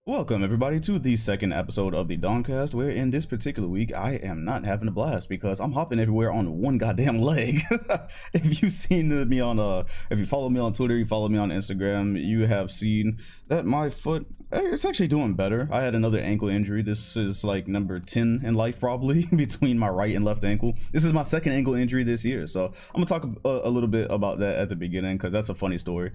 Welcome everybody to the second episode of the DomCast, where in this particular week I am not having a blast because I'm hopping everywhere on one goddamn leg. If you've seen me on if you follow me on Twitter, you follow me on Instagram, you have seen that my foot, it's actually doing better. I had another ankle injury. This is like number 10 in life probably between my right and left ankle. This is my second ankle injury this year, so I'm gonna talk a little bit about that at the beginning because that's a funny story.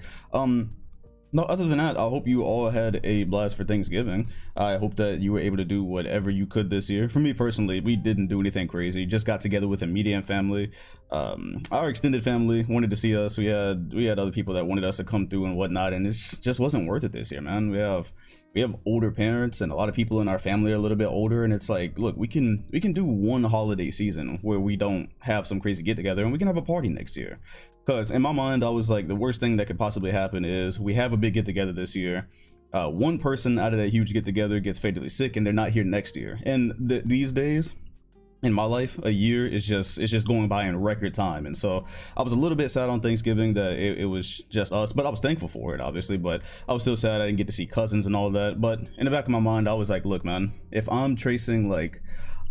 No, other than that, I hope you all had a blast for Thanksgiving. I hope that you were able to do whatever you could this year. For me personally, we didn't do anything crazy. Just got together with immediate family. Our extended family wanted to see us. We had other people that wanted us to come through and whatnot, and it just wasn't worth it this year, man. We have older parents, and a lot of people in our family are a little bit older, and it's like, look, we can do one holiday season where we don't have some crazy get together, and we can have a party next year. Because in my mind, I was like, the worst thing that could possibly happen is we have a big get together this year. One person out of that huge get together gets fatally sick, and they're not here next year. And these days, in my life, a year is just going by in record time. And so I was a little bit sad on Thanksgiving that it was just us, but I was thankful for it, obviously. But I was still sad I didn't get to see cousins and all that. But in the back of my mind, I was like, look, man, if I'm tracing like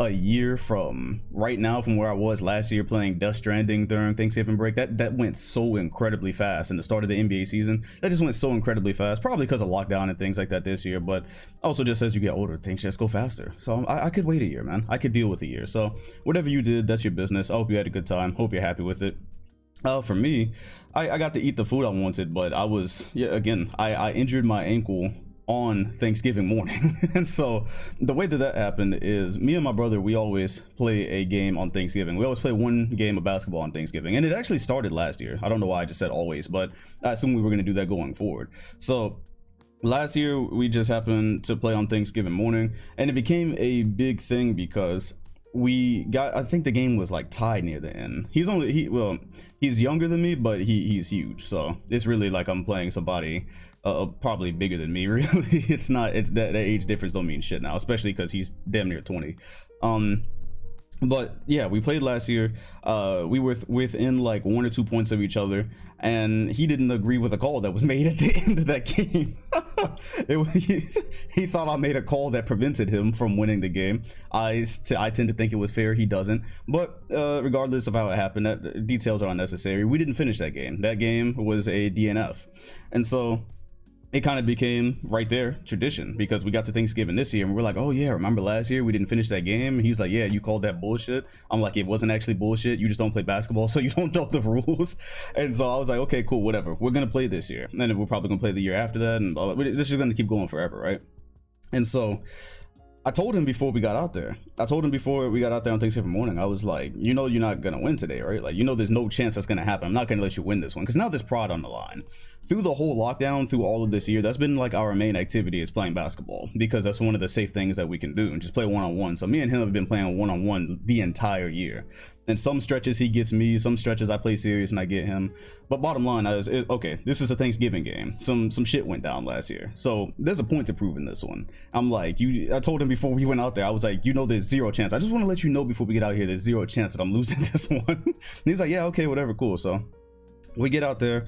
a year from right now from where I was last year playing Death Stranding during Thanksgiving break, that went so incredibly fast. And the start of the NBA season, that just went so incredibly fast, probably because of lockdown and things like that this year. But also just as you get older, things just go faster. So I could wait a year, man. I could deal with a year. So whatever you did, that's your business. I hope you had a good time. Hope you're happy with it. For me, I got to eat the food I wanted, but I was, I injured my ankle on Thanksgiving morning. And so the way that happened is me and my brother, we always play a game on Thanksgiving. We always play one game of basketball on Thanksgiving, and it actually started last year. I don't know why I just said always, but I assume we were going to do that going forward. So last year we just happened to play on Thanksgiving morning, and it became a big thing because I think the game was like tied near the end. He's younger than me, but he's huge, so it's really like I'm playing somebody probably bigger than me. Really, it's that age difference don't mean shit now, especially because he's damn near 20. But yeah, we played last year. We were within like 1 or 2 points of each other, and he didn't agree with a call that was made at the end of that game. He thought I made a call that prevented him from winning the game. I tend to think it was fair. He doesn't. But regardless of how it happened, the details are unnecessary. We didn't finish that game. That game was a DNF, and so it kind of became right there tradition because we got to Thanksgiving this year and we're like, oh yeah, remember last year we didn't finish that game? And he's like, yeah, you called that bullshit. I'm like, it wasn't actually bullshit. You just don't play basketball, so you don't know the rules. And so I was like, okay, cool, whatever. We're gonna play this year, and then we're probably gonna play the year after that, and this is gonna keep going forever, right? And so I told him before we got out there. on Thanksgiving morning, I was like, you know, you're not gonna win today, right? Like, you know, there's no chance that's gonna happen. I'm not gonna let you win this one because now there's pride on the line. Through the whole lockdown, through all of this year, that's been like our main activity is playing basketball because that's one of the safe things that we can do and just play one-on-one. So me and him have been playing one-on-one the entire year. And some stretches he gets me, some stretches I play serious and I get him. But bottom line is, okay, this is a Thanksgiving game. Some shit went down last year, so there's a point to prove in this one. I'm like, I told him before we went out there, I was like, you know, there's zero chance. I just want to let you know before we get out here, there's zero chance that I'm losing this one. And he's like, yeah, okay, whatever, cool. So we get out there.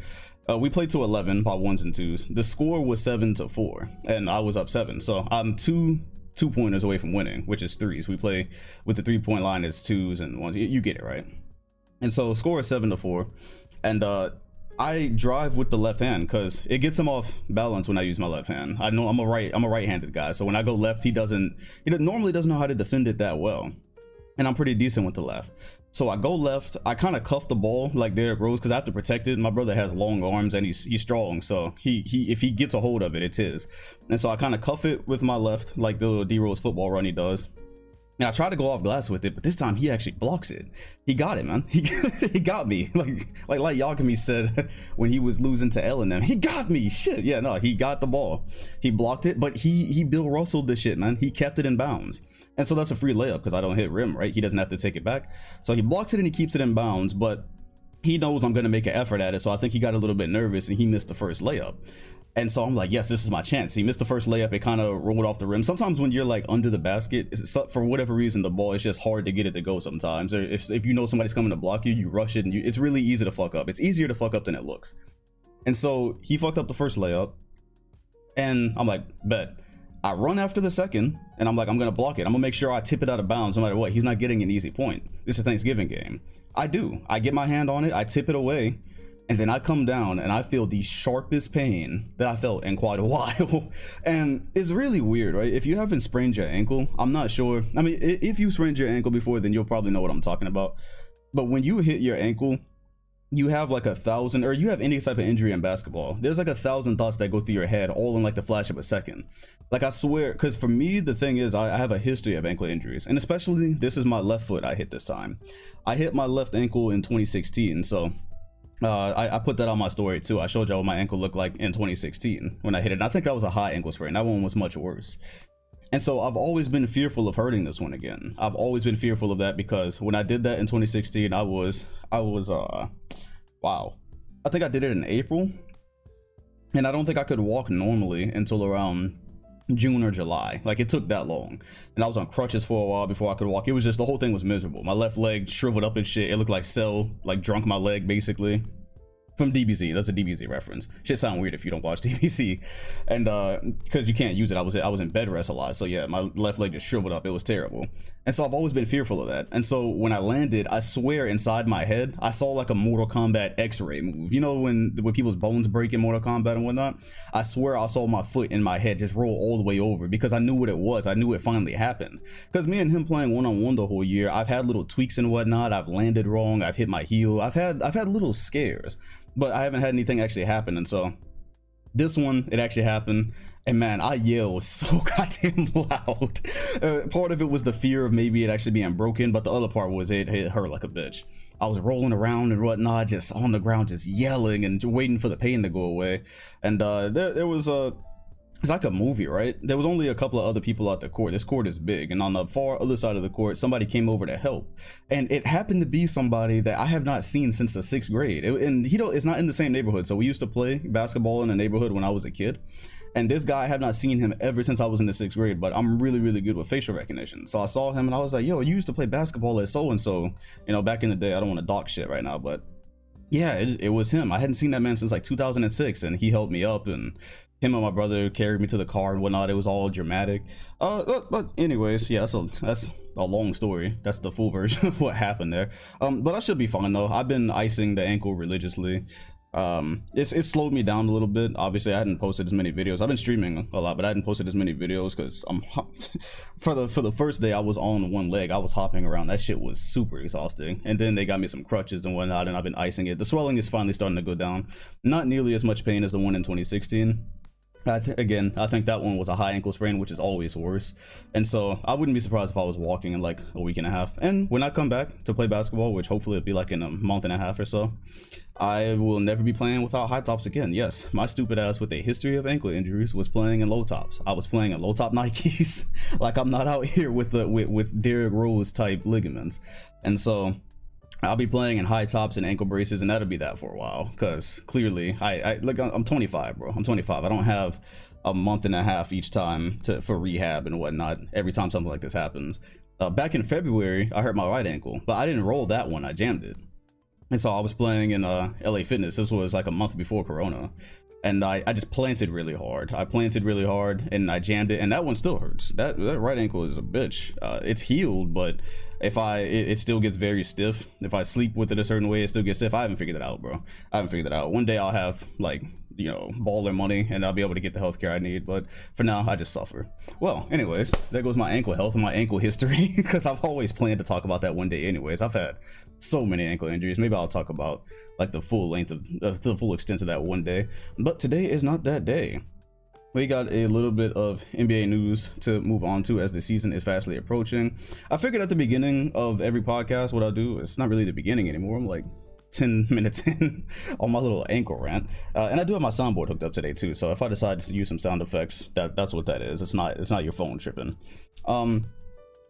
We played to 11 by ones and twos. The score was 7-4, and I was up 7. So I'm two pointers away from winning, which is threes. We play with the 3-point line as twos and ones. You get it, right? And so score is 7-4, and I drive with the left hand because it gets him off balance when I use my left hand. I know I'm a right-handed guy, so when I go left, he normally doesn't know how to defend it that well, and I'm pretty decent with the left. So I go left, I kind of cuff the ball like Derrick Rose because I have to protect it. My brother has long arms and he's strong, so if he gets a hold of it, it's his. And so I kind of cuff it with my left like the little D Rose football run he does. And I try to go off glass with it, but this time he actually blocks it. He got it, man. He got me. Like Yakami said when he was losing to L and them. He got me. Shit. Yeah, no, he got the ball. He blocked it, but he Bill Russelled this shit, man. He kept it in bounds. And so that's a free layup because I don't hit rim, right? He doesn't have to take it back. So he blocks it and he keeps it in bounds, but he knows I'm going to make an effort at it. So I think he got a little bit nervous and he missed the first layup. And so I'm like, yes, this is my chance. He missed the first layup. It kind of rolled off the rim. Sometimes when you're like under the basket, for whatever reason, the ball is just hard to get it to go sometimes. Or if you know somebody's coming to block you, you rush it and it's really easy to fuck up. It's easier to fuck up than it looks. And so he fucked up the first layup. And I'm like, bet. I run after the second, and I'm like, I'm gonna block it. I'm gonna make sure I tip it out of bounds no matter what. He's not getting an easy point. This is a Thanksgiving game. I do. I get my hand on it, I tip it away, and then I come down and I feel the sharpest pain that I felt in quite a while. And it's really weird, right? If you haven't sprained your ankle, I'm not sure. I mean, if you sprained your ankle before, then you'll probably know what I'm talking about. But when you hit your ankle, you have like 1,000, or you have any type of injury in basketball, there's like 1,000 thoughts that go through your head all in like the flash of a second. Like, I swear, because for me, the thing is, I have a history of ankle injuries, and especially this is my left foot I hit this time. I hit my left ankle in 2016, so I put that on my story too. I showed y'all what my ankle looked like in 2016 when I hit it, and I think that was a high ankle sprain. That one was much worse. And so I've always been fearful of hurting this one again. I've always been fearful of that, because when I did that in 2016, I was wow, I think I did it in April, and I don't think I could walk normally until around June or July. Like, it took that long, and I was on crutches for a while before I could walk. It was just, the whole thing was miserable. My left leg shriveled up and shit. It looked like Cell like drunk my leg basically. From DBZ, that's a DBZ reference. Shit sound weird if you don't watch DBZ, and because you can't use it. I was in bed rest a lot, so yeah, my left leg just shriveled up. It was terrible, and so I've always been fearful of that. And so when I landed, I swear inside my head, I saw like a Mortal Kombat X-ray move. You know when people's bones break in Mortal Kombat and whatnot? I swear I saw my foot in my head just roll all the way over, because I knew what it was. I knew it finally happened. Because me and him playing one-on-one the whole year, I've had little tweaks and whatnot. I've landed wrong. I've hit my heel. I've had little scares, but I haven't had anything actually happen. And so this one, it actually happened, and man, I yelled so goddamn loud. Part of it was the fear of maybe it actually being broken, but the other part was it hurt like a bitch. I was rolling around and whatnot, just on the ground, just yelling and waiting for the pain to go away. And there was it's like a movie, right? There was only a couple of other people at the court. This court is big, and on the far other side of the court, somebody came over to help, and it happened to be somebody that I have not seen since the 6th grade. And it's not in the same neighborhood, so we used to play basketball in the neighborhood when I was a kid. And this guy, I have not seen him ever since I was in the 6th grade, but I'm really, really good with facial recognition. So I saw him and I was like, yo, you used to play basketball at so-and-so, you know, back in the day. I don't want to dock shit right now, but yeah, it was him. I hadn't seen that man since like 2006, and he helped me up, and him and my brother carried me to the car and whatnot. It was all dramatic. But anyways, yeah, that's a long story. That's the full version of what happened there. But I should be fine though. I've been icing the ankle religiously. It slowed me down a little bit. Obviously I hadn't posted as many videos. I've been streaming a lot, but I hadn't posted as many videos because I'm for the first day I was on one leg. I was hopping around. That shit was super exhausting. And then they got me some crutches and whatnot, and I've been icing it. The swelling is finally starting to go down. Not nearly as much pain as the one in 2016. I think that one was a high ankle sprain, which is always worse. And so I wouldn't be surprised if I was walking in like a week and a half. And when I come back to play basketball, which hopefully it'll be like in a month and a half or so, I will never be playing without high tops again. Yes, my stupid ass with a history of ankle injuries was playing in low tops. I was playing in low top Nikes. Like, I'm not out here with Derrick Rose type ligaments. And so I'll be playing in high tops and ankle braces, and that'll be that for a while, because clearly I'm 25, bro. I'm 25. I don't have a month and a half each time for rehab and whatnot every time something like this happens. Back in February, I hurt my right ankle, but I didn't roll that one. I jammed it. And so I was playing in LA Fitness. This was like a month before Corona. And I just planted really hard. I planted really hard and I jammed it, and that one still hurts. That right ankle is a bitch. It's healed, but it still gets very stiff. If I sleep with it a certain way, it still gets stiff. I haven't figured it out, bro. I haven't figured it out. One day I'll have like, you know, baller money and I'll be able to get the healthcare I need, but for now I just suffer. Well, anyways, there goes my ankle health and my ankle history, because I've always planned to talk about that one day anyways. I've had so many ankle injuries. Maybe I'll talk about like the full length of the full extent of that one day, but today is not that day. We got a little bit of NBA news to move on to as the season is fastly approaching. I figured at the beginning of every podcast what I'll do, it's not really the beginning anymore. I'm like 10 minutes in on my little ankle rant, and I do have my soundboard hooked up today too, so if I decide to use some sound effects, that's what that is. It's not your phone tripping.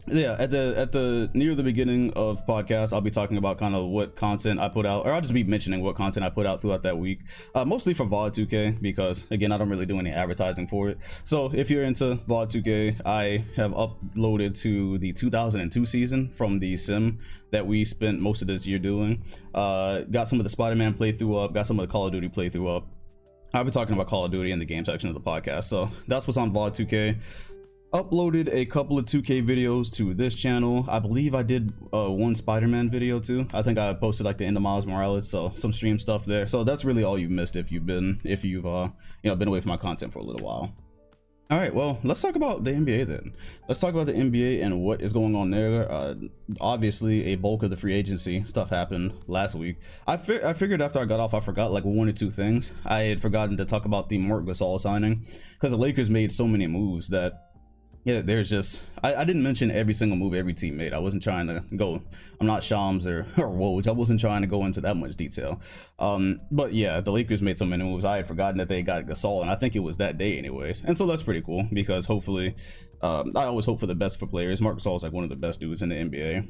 Yeah, at the near the beginning of podcast, I'll be talking about kind of what content I put out, or I'll just be mentioning what content I put out throughout that week, mostly for VOD 2K, because again, I don't really do any advertising for it. So if you're into VOD 2K, I have uploaded to the 2002 season from the sim that we spent most of this year doing. Got some of the Spider-Man playthrough up, got some of the Call of Duty playthrough up. I'll be talking about Call of Duty in the game section of the podcast. So that's what's on VOD 2K. Uploaded a couple of 2K videos to this channel. I believe I did one Spider-Man video too. I think I posted like the end of Miles Morales, so some stream stuff there. So that's really all you've missed if you've been been away from my content for a little while. All right, well, let's talk about the NBA then. Let's talk about the NBA and what is going on there. Obviously, a bulk of the free agency stuff happened last week. I figured after I got off, I forgot like one or two things. I had forgotten to talk about the Marc Gasol signing because the Lakers made so many moves that, yeah, there's just, I didn't mention every single move every team made. I wasn't trying to go, I'm not Shams or Woj. I wasn't trying to go into that much detail. But yeah, the Lakers made so many moves. I had forgotten that they got Gasol, and I think it was that day anyways. And so that's pretty cool because hopefully, I always hope for the best for players. Marc Gasol is like one of the best dudes in the NBA.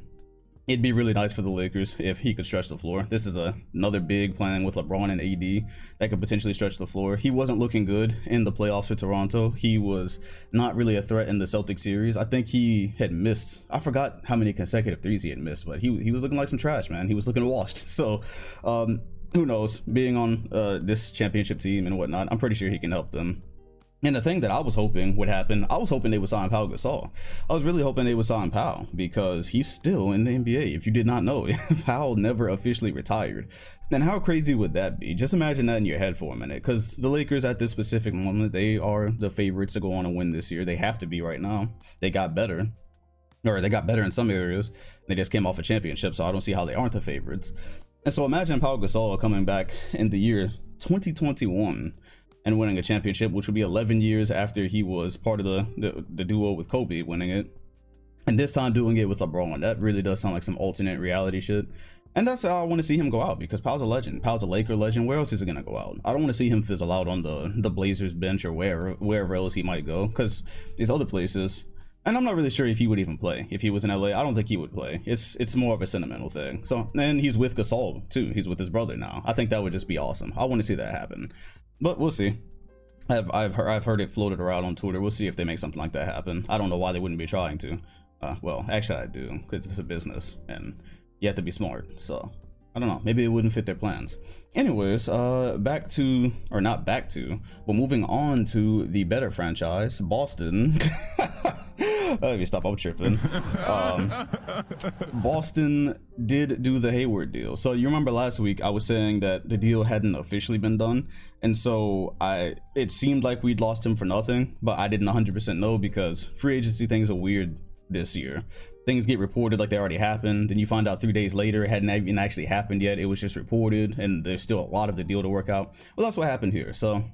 It'd be really nice for the Lakers if he could stretch the floor. This is another big plan with LeBron and AD that could potentially stretch the floor. He wasn't looking good in the playoffs for Toronto. He was not really a threat in the Celtics series. I think he had missed, I forgot how many consecutive threes he had missed, but he was looking like some trash, man. He was looking washed. So who knows, being on this championship team and whatnot, I'm pretty sure he can help them. And the thing that I was hoping would happen, I was hoping they would sign Pau Gasol. I was really hoping they would sign Pau because he's still in the NBA. If you did not know, Pau never officially retired. And how crazy would that be? Just imagine that in your head for a minute, because the Lakers at this specific moment, they are the favorites to go on and win this year. They have to be right now. They got better, or they got better in some areas. They just came off a championship, so I don't see how they aren't the favorites. And so imagine Pau Gasol coming back in the year 2021 and winning a championship, which would be 11 years after he was part of the duo with Kobe winning it, and this time doing it with LeBron. That really does sound like some alternate reality shit, and that's how I want to see him go out, because Pau's a legend. Pau's a Laker legend. Where else is he gonna go out? I don't want to see him fizzle out on the Blazers bench or wherever else he might go, because these other places, and I'm not really sure if he would even play if he was in LA. I don't think he would play. It's more of a sentimental thing. So, and he's with Gasol too. He's with his brother now. I think that would just be awesome. I want to see that happen. But we'll see. I've heard it floated around on Twitter. We'll see if they make something like that happen. I don't know why they wouldn't be trying to. Well, actually I do, because it's a business and you have to be smart. So I don't know. Maybe it wouldn't fit their plans. Anyways, back to, or not back to, but moving on to the better franchise, Boston. Let me stop. I'm tripping. Boston did do the Hayward deal. So you remember last week I was saying that the deal hadn't officially been done, and so it seemed like we'd lost him for nothing, but I didn't 100% know, because free agency things are weird this year. Things get reported like they already happened, then you find out 3 days later it hadn't even actually happened yet. It was just reported, and there's still a lot of the deal to work out. Well, that's what happened here. So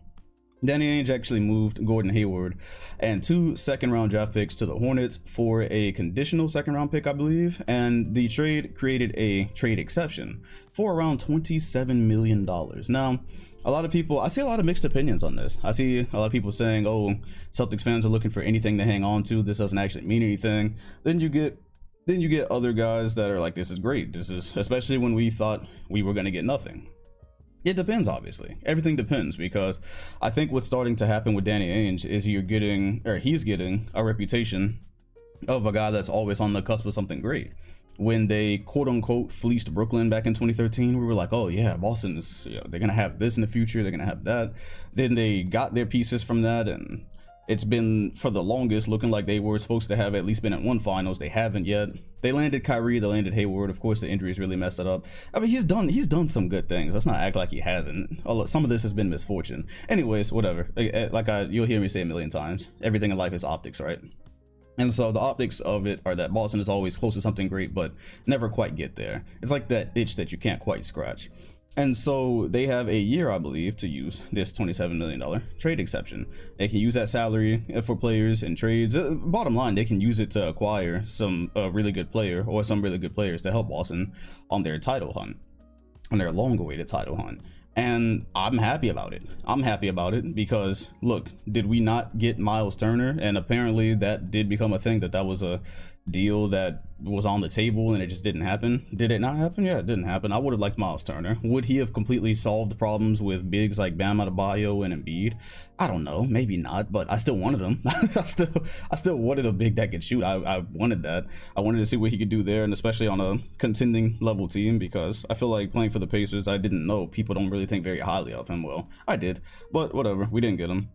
Danny Ainge actually moved Gordon Hayward and 2 second-round draft picks to the Hornets for a conditional second-round pick, I believe, and the trade created a trade exception for around $27 million. Now, a lot of people, I see a lot of mixed opinions on this. I see a lot of people saying, oh, Celtics fans are looking for anything to hang on to. This doesn't actually mean anything. Then you get other guys that are like, this is great. This is, especially when we thought we were going to get nothing. It depends, obviously. Everything depends, because I think what's starting to happen with Danny Ainge is he's getting a reputation of a guy that's always on the cusp of something great. When they quote-unquote fleeced Brooklyn back in 2013, we were like, oh yeah, Boston is, they're gonna have this in the future, they're gonna have that. Then they got their pieces from that, and it's been for the longest looking like they were supposed to have at least been at one finals. They haven't yet. They landed Kyrie, they landed Hayward. Of course, the injuries really messed it up. I mean, he's done some good things. Let's not act like he hasn't. Some of this has been misfortune. Anyways, whatever. You'll hear me say a million times, everything in life is optics, right? And so the optics of it are that Boston is always close to something great, but never quite get there. It's like that itch that you can't quite scratch. And so they have a year, I believe, to use this $27 million trade exception. They can use that salary for players and trades. Bottom line, they can use it to acquire some really good player or some really good players to help Boston on their title hunt, on their long-awaited title hunt. And I'm happy about it. I'm happy about it because, look, did we not get Miles Turner? And apparently that did become a thing, that was a deal that was on the table and it just didn't happen. Did it not happen? Yeah, it didn't happen. I would have liked Miles Turner. Would he have completely solved the problems with bigs like Bam Adebayo and Embiid? I don't know, maybe not, but I still wanted him. I still wanted a big that could shoot. I wanted that. I wanted to see what he could do there, and especially on a contending level team, because I feel like playing for the Pacers, I didn't know people don't really think very highly of him. Well, I did, but whatever, we didn't get him.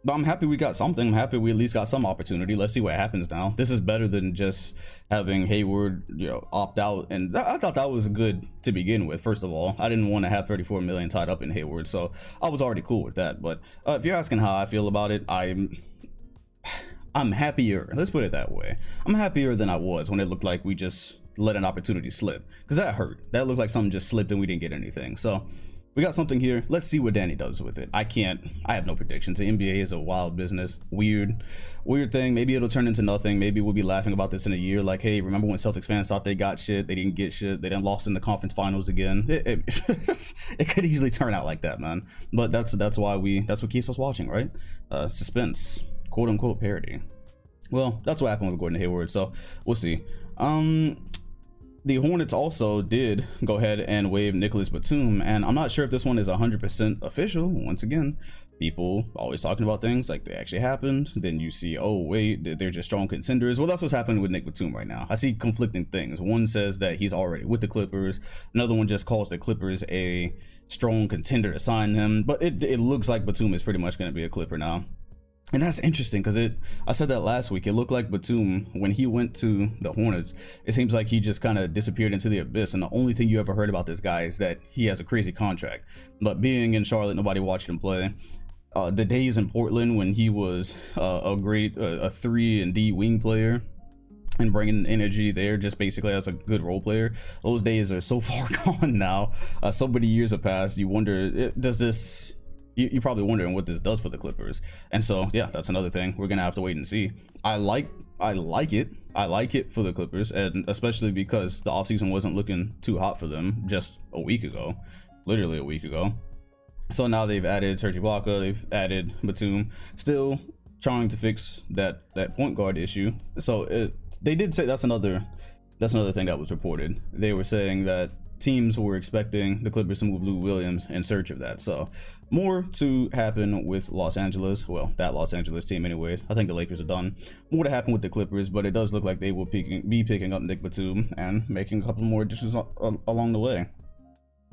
But I'm happy we got something. I'm happy we at least got some opportunity. Let's see what happens now. This is better than just having Hayward, opt out. And I thought that was good to begin with. First of all, I didn't want to have 34 million tied up in Hayward, so I was already cool with that. But if you're asking how I feel about it, I'm happier. Let's put it that way. I'm happier than I was when it looked like we just let an opportunity slip, because that hurt. That looked like something just slipped and we didn't get anything. So we got something here. Let's see what Danny does with it. I have no predictions. The NBA is a wild business. Weird thing. Maybe it'll turn into nothing. Maybe we'll be laughing about this in a year. Like, hey, remember when Celtics fans thought they got shit? They didn't get shit. They done lost in the conference finals again. It could easily turn out like that, man. But that's what keeps us watching, right? Suspense, quote unquote parody. Well, that's what happened with Gordon Hayward. So we'll see. The Hornets also did go ahead and waive Nicholas Batum, and I'm not sure if this one is 100% official. Once again, people always talking about things like they actually happened. Then you see, oh wait, they're just strong contenders. Well, that's what's happening with Nick Batum right now. I see conflicting things. One says that he's already with the Clippers. Another one just calls the Clippers a strong contender to sign him. But it looks like Batum is pretty much going to be a Clipper now. And that's interesting because I said that last week. It looked like Batum, when he went to the Hornets, it seems like he just kind of disappeared into the abyss. And the only thing you ever heard about this guy is that he has a crazy contract. But being in Charlotte, nobody watched him play. The days in Portland when he was a great 3 and D wing player and bringing energy there just basically as a good role player, those days are so far gone now. So many years have passed. You wonder, does this... You're probably wondering what this does for the Clippers. And so, yeah, that's another thing. We're going to have to wait and see. I like it. I like it for the Clippers, and especially because the offseason wasn't looking too hot for them just a week ago. Literally a week ago. So now they've added Serge Ibaka. They've added Batum. Still trying to fix that point guard issue. So they did say that's another thing that was reported. They were saying that teams were expecting the Clippers to move Lou Williams in search of that. So more to happen with Los Angeles. Well, that Los Angeles team anyways. I think the Lakers are done. More to happen with the Clippers, but it does look like they will be picking up Nick Batum and making a couple more additions along the way.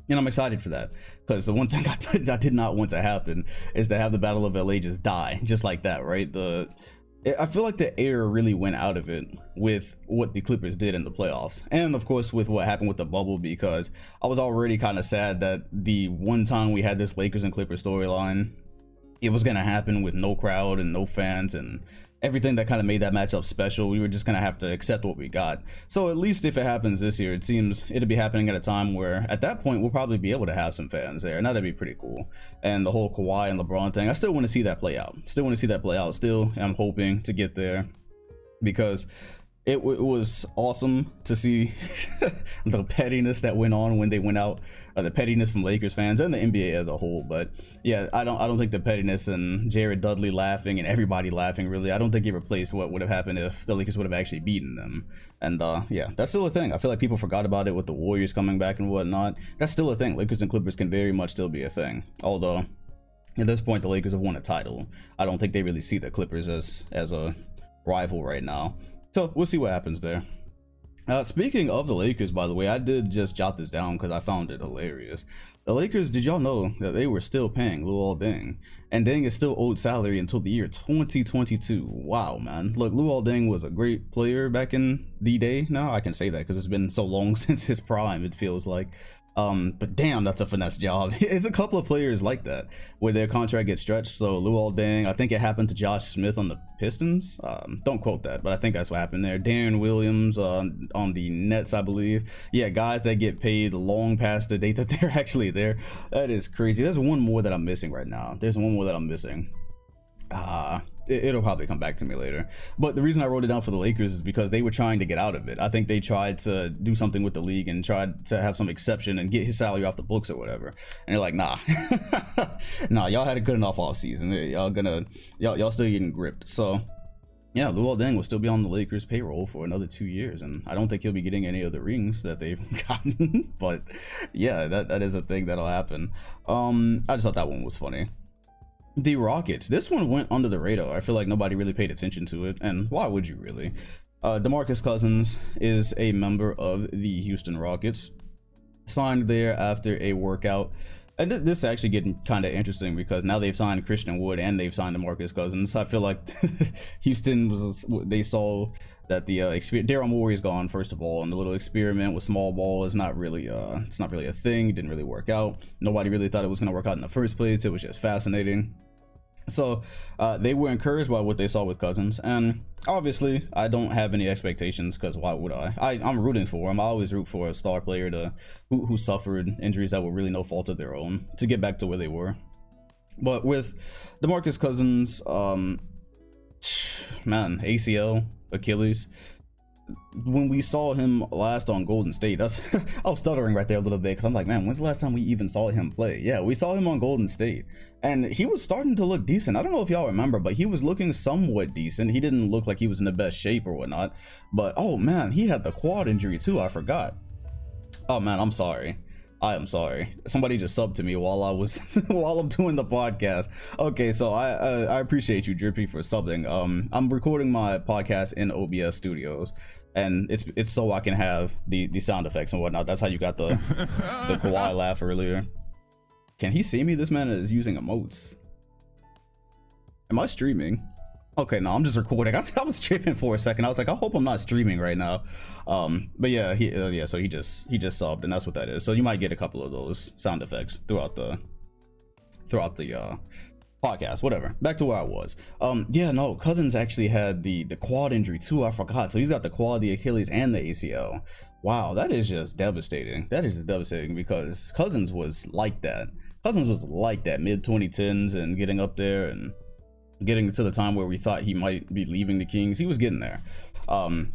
And I'm excited for that, because the one thing I did not want to happen is to have the Battle of LA just die just like that, right? I feel like the air really went out of it with what the Clippers did in the playoffs. And of course with what happened with the bubble, because I was already kind of sad that the one time we had this Lakers and Clippers storyline, it was going to happen with no crowd and no fans and everything that kind of made that matchup special. We were just going to have to accept what we got. So at least if it happens this year, it seems it'll be happening at a time where at that point we'll probably be able to have some fans there, and that'd be pretty cool. And the whole Kawhi and LeBron thing, I still want to see that play out. Still I'm hoping to get there, because it was awesome to see the pettiness that went on when they went out, the pettiness from Lakers fans and the NBA as a whole. But yeah, I don't think the pettiness and Jared Dudley laughing and everybody laughing, really, I don't think it replaced what would have happened if the Lakers would have actually beaten them. And yeah, that's still a thing. I feel like people forgot about it with the Warriors coming back and whatnot. That's still a thing. Lakers and Clippers can very much still be a thing. Although at this point the Lakers have won a title, I don't think they really see the Clippers as a rival right now. So we'll see what happens there. Speaking of the Lakers, by the way, I did just jot this down because I found it hilarious. The Lakers, did y'all know that they were still paying Luol Deng? And Deng is still owed salary until the year 2022. Wow, man. Look, Luol Deng was a great player back in the day. Now I can say that because it's been so long since his prime, it feels like. But damn, that's a finesse job. It's a couple of players like that where their contract gets stretched. So Luol Deng, I think it happened to Josh Smith on the Pistons. Don't quote that, but I think that's what happened there. Darren Williams on the Nets, I believe. Yeah, guys that get paid long past the date that they're actually there. That is crazy. There's one more that I'm missing right now. It'll probably come back to me later. But the reason I wrote it down for the Lakers is because they were trying to get out of it. I think they tried to do something with the league and tried to have some exception and get his salary off the books or whatever. And they're like, nah, nah, y'all had a good enough off season. Y'all still getting gripped. So Yeah, Luol Deng will still be on the Lakers payroll for another 2 years, and I don't think he'll be getting any of the rings that they've gotten. But yeah, that is a thing that'll happen. I just thought that one was funny. The Rockets, this one went under the radar. I feel like nobody really paid attention to it, and why would you really? DeMarcus Cousins is a member of the Houston Rockets, signed there after a workout. And this is actually getting kind of interesting because now they've signed Christian Wood and they've signed DeMarcus Cousins. I feel like Houston they saw that the Daryl Morey's gone, first of all, and the little experiment with small ball is not really it's not really a thing. It didn't really work out. Nobody really thought it was going to work out in the first place. It was just fascinating. So they were encouraged by what they saw with Cousins, and obviously I don't have any expectations because why would I'm rooting for him. I always root for a star player who suffered injuries that were really no fault of their own to get back to where they were. But with DeMarcus Cousins, man, ACL, Achilles. When we saw him last on Golden State, I was stuttering right there a little bit because I'm like, man, when's the last time we even saw him play? Yeah, we saw him on Golden State, and he was starting to look decent. I don't know if y'all remember, but he was looking somewhat decent. He didn't look like he was in the best shape or whatnot, but oh man, he had the quad injury too. I forgot. Oh man, I'm sorry. I am sorry. Somebody just subbed to me while I was while I'm doing the podcast. Okay, so I appreciate you, Drippy, for subbing. I'm recording my podcast in OBS Studios, and it's so I can have the sound effects and whatnot. That's how you got the Kawhi laugh earlier. Can he see me? This man is using emotes. Am I streaming? Okay, no, I'm just recording. I was tripping for a second. I was like, I hope I'm not streaming right now. But yeah, so he just subbed, and that's what that is. So you might get a couple of those sound effects throughout the podcast. Whatever. Back to where I was. Yeah, no, Cousins actually had the quad injury too. I forgot. So he's got the quad, the Achilles, and the ACL. Wow, that is just devastating. That is just devastating because Cousins was like that. Cousins was like that mid 2010s and getting up there and getting to the time where we thought he might be leaving the Kings. He was getting there, and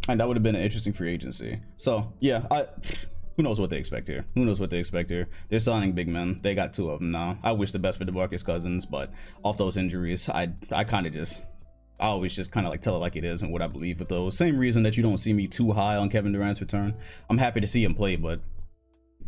that would have been an interesting free agency. So yeah, who knows what they expect here? Who knows what they expect here? They're signing big men. They got two of them now. I wish the best for DeMarcus Cousins, but off those injuries, I always just kind of like tell it like it is and what I believe with those. Same reason that you don't see me too high on Kevin Durant's return. I'm happy to see him play, but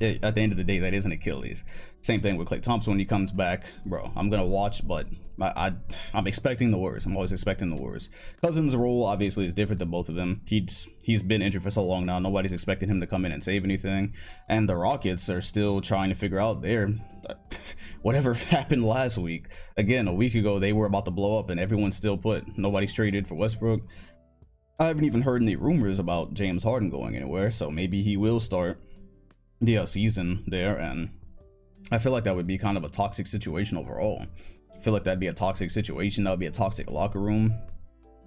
at the end of the day, that is an Achilles. Same thing with Klay Thompson when he comes back, bro. I'm gonna watch, but I'm expecting the worst. I'm always expecting the worst. Cousins' role obviously is different than both of them. He's been injured for so long now. Nobody's expecting him to come in and save anything. And the Rockets are still trying to figure out whatever happened last week. Again, a week ago they were about to blow up, and everyone's still put. Nobody's traded for Westbrook. I haven't even heard any rumors about James Harden going anywhere. So maybe he will start the season there, and I feel like that would be kind of a toxic situation overall. I feel like that'd be a toxic situation. That would be a toxic locker room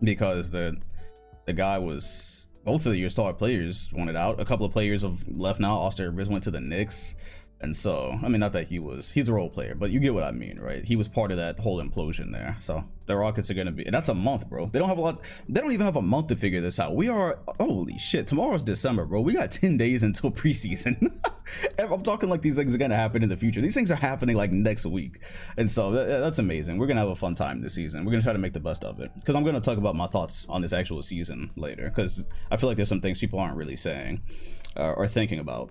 because the guy was, both of your star players wanted out. A couple of players have left now. Austin Rivers went to the Knicks, and so I mean, not that he's a role player, but you get what I mean, right? He was part of that whole implosion there. So the Rockets are gonna be, and that's a month, bro. They don't even have a month to figure this out. We are, holy shit, tomorrow's December, bro. We got 10 days until preseason. I'm talking like these things are gonna happen in the future. These things are happening like next week, and so that's amazing. We're gonna have a fun time this season. We're gonna try to make the best of it, because I'm gonna talk about my thoughts on this actual season later, because I feel like there's some things people aren't really saying or thinking about.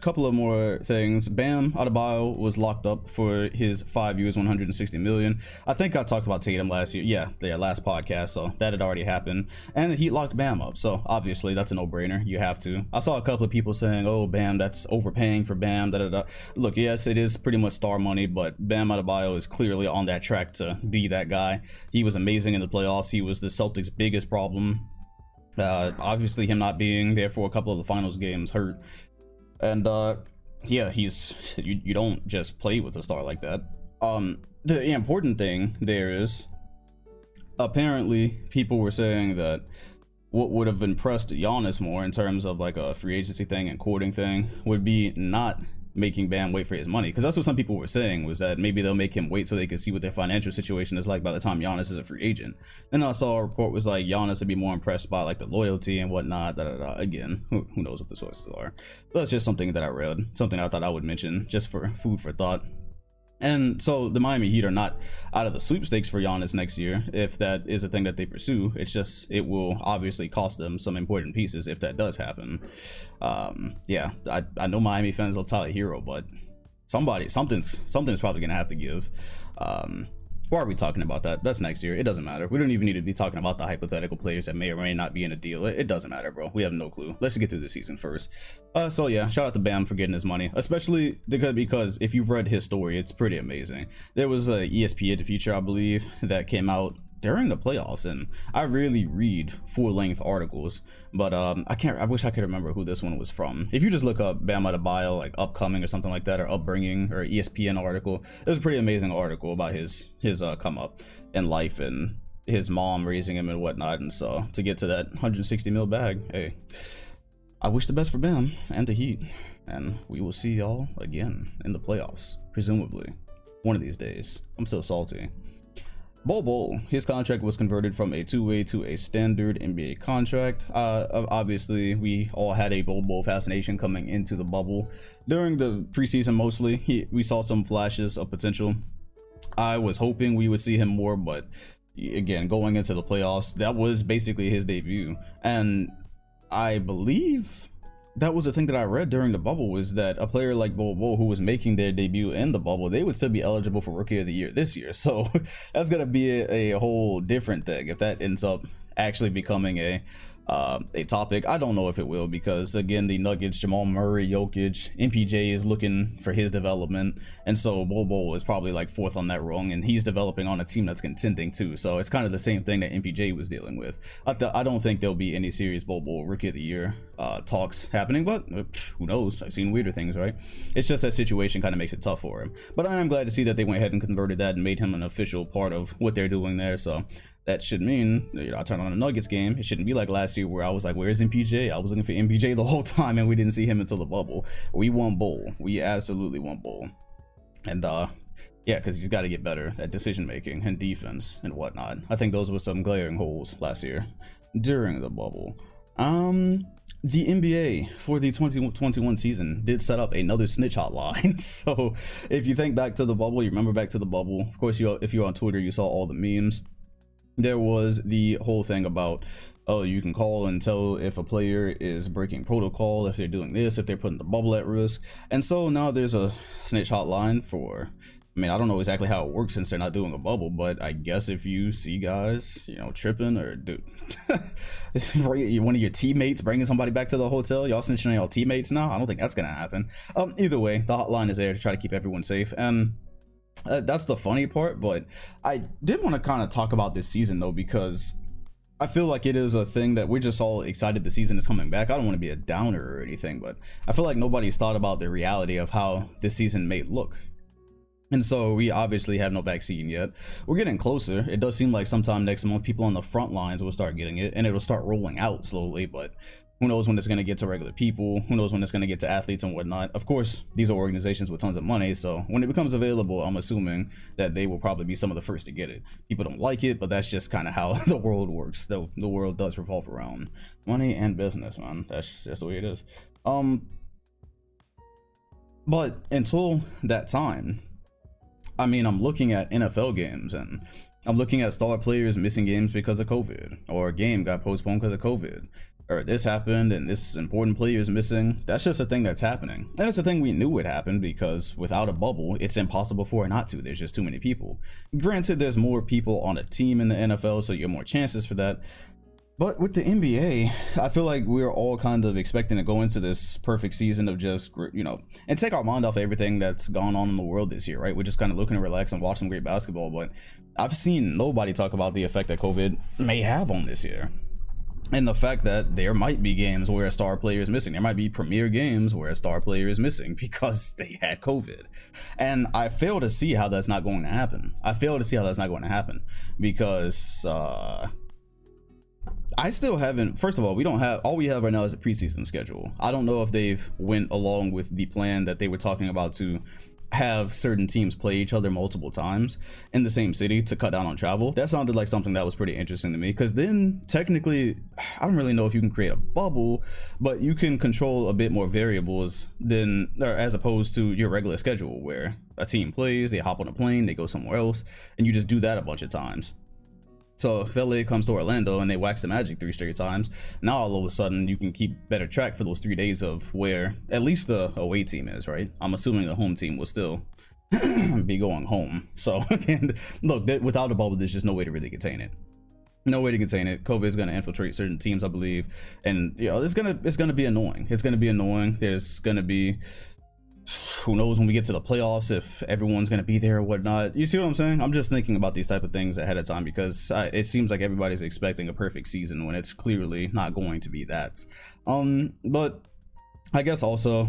Couple of more things. Bam Adebayo was locked up for his 5 years, 160 million. I think I talked about Tatum last year. Yeah, last podcast, so that had already happened. And the Heat locked Bam up, so obviously that's a no-brainer. You have to. I saw a couple of people saying, oh, Bam, that's overpaying for Bam, da-da-da. Look, yes, it is pretty much star money, but Bam Adebayo is clearly on that track to be that guy. He was amazing in the playoffs. He was the Celtics' biggest problem. Obviously him not being there for a couple of the finals games hurt, and yeah, you don't just play with a star like that. The important thing there is, apparently people were saying that what would have impressed Giannis more in terms of like a free agency thing and courting thing would be not making Bam wait for his money, because that's what some people were saying, was that maybe they'll make him wait so they can see what their financial situation is like by the time Giannis is a free agent. Then I saw a report was like Giannis would be more impressed by like the loyalty and whatnot, again, who knows what the sources are, but that's just something that I read, something I thought I would mention just for food for thought. And so the Miami Heat are not out of the sweepstakes for Giannis next year, if that is a thing that they pursue. It's just, it will obviously cost them some important pieces if that does happen. Yeah, I know Miami fans love Tyler Hero, but something's probably gonna have to give. Why are we talking about that? That's next year. It doesn't matter. We don't even need to be talking about the hypothetical players that may or may not be in a deal. It doesn't matter, bro. We have no clue. Let's get through the season first. So yeah, shout out to Bam for getting his money, especially because if you've read his story, it's pretty amazing. There was a ESPN The Future, I believe, that came out during the playoffs, and I rarely read full-length articles, but I wish I could remember who this one was from. If you just look up Bam Adebayo, like upcoming or something like that, or upbringing, or ESPN article, it was a pretty amazing article about his come up in life and his mom raising him and whatnot. And so to get to that 160 mil bag, hey, I wish the best for Bam and the Heat, and we will see y'all again in the playoffs, presumably one of these days. I'm still salty. Bol Bol, his contract was converted from a two-way to a standard NBA contract. Obviously, we all had a Bol Bol fascination coming into the bubble. During the preseason, mostly, we saw some flashes of potential. I was hoping we would see him more, but again, going into the playoffs, that was basically his debut. And I believe that was the thing that I read during the bubble, was that a player like Bol Bol, who was making their debut in the bubble, they would still be eligible for Rookie of the Year this year. So that's gonna be a whole different thing if that ends up actually becoming a topic. I don't know if it will, because again, the Nuggets, Jamal Murray, Jokic, MPJ is looking for his development, and so Bol Bol is probably like fourth on that rung, and he's developing on a team that's contending too. So it's kind of the same thing that MPJ was dealing with. I don't think there'll be any serious Bol Bol Rookie of the Year talks happening, but who knows? I've seen weirder things, right? It's just that situation kind of makes it tough for him. But I am glad to see that they went ahead and converted that and made him an official part of what they're doing there. So that should mean, I turn on a Nuggets game, it shouldn't be like last year where I was like, where's MPJ? I was looking for MPJ the whole time and we didn't see him until the bubble. We want Bol. We absolutely want Bol. And yeah, because he's got to get better at decision making and defense and whatnot. I think those were some glaring holes last year during the bubble. The NBA for the 2021 season did set up another snitch hotline. So if you think back to the bubble, you remember back to the bubble, of course, if you're on Twitter, you saw all the memes. There was the whole thing about, oh, you can call and tell if a player is breaking protocol, if they're doing this, if they're putting the bubble at risk. And so now there's a snitch hotline for, I mean, I don't know exactly how it works since they're not doing a bubble, but I guess if you see guys, tripping or one of your teammates bringing somebody back to the hotel, y'all snitching on y'all teammates now? I don't think that's gonna happen. Either way, the hotline is there to try to keep everyone safe, and that's the funny part. But I did want to kind of talk about this season though, because I feel like it is a thing that we're just all excited the season is coming back. I don't want to be a downer or anything, but I feel like nobody's thought about the reality of how this season may look. And so we obviously have no vaccine yet. We're getting closer. It does seem like sometime next month people on the front lines will start getting it, and it'll start rolling out slowly, but who knows when it's going to get to regular people? Who knows when it's going to get to athletes and whatnot? Of course, these are organizations with tons of money, so when it becomes available, I'm assuming that they will probably be some of the first to get it. People don't like it, but that's just kind of how the world works. The world does revolve around money and business, man. That's just the way it is. But until that time, I mean, I'm looking at NFL games and I'm looking at star players missing games because of COVID, or a game got postponed because of COVID, or this happened and this important player is missing. That's just a thing that's happening. And it's a thing we knew would happen, because without a bubble, it's impossible for it not to. There's just too many people. Granted, there's more people on a team in the NFL, so you have more chances for that. But with the NBA, I feel like we're all kind of expecting to go into this perfect season of just, and take our mind off everything that's gone on in the world this year, right? We're just kind of looking to relax and watch some great basketball. But I've seen nobody talk about the effect that COVID may have on this year. And the fact that there might be games where a star player is missing. There might be premier games where a star player is missing because they had COVID. And I fail to see how that's not going to happen. Because, I still haven't. First of all, all we have right now is a preseason schedule. I don't know if they've went along with the plan that they were talking about to have certain teams play each other multiple times in the same city to cut down on travel. That sounded like something that was pretty interesting to me, because then technically I don't really know if you can create a bubble, but you can control a bit more variables than, or as opposed to your regular schedule where a team plays, they hop on a plane, they go somewhere else, and you just do that a bunch of times. So if LA comes to Orlando and they wax the Magic 3 straight times, now all of a sudden you can keep better track for those 3 days of where at least the away team is, right? I'm assuming the home team will still be going home. So and look, without a bubble, there's just no way to really contain it. No way to contain it. COVID is going to infiltrate certain teams, I believe, and you know it's gonna be annoying. It's gonna be annoying. There's gonna be, who knows when we get to the playoffs if everyone's going to be there or whatnot. You see what I'm saying? I'm just thinking about these type of things ahead of time, because it seems like everybody's expecting a perfect season when it's clearly not going to be that. But I guess also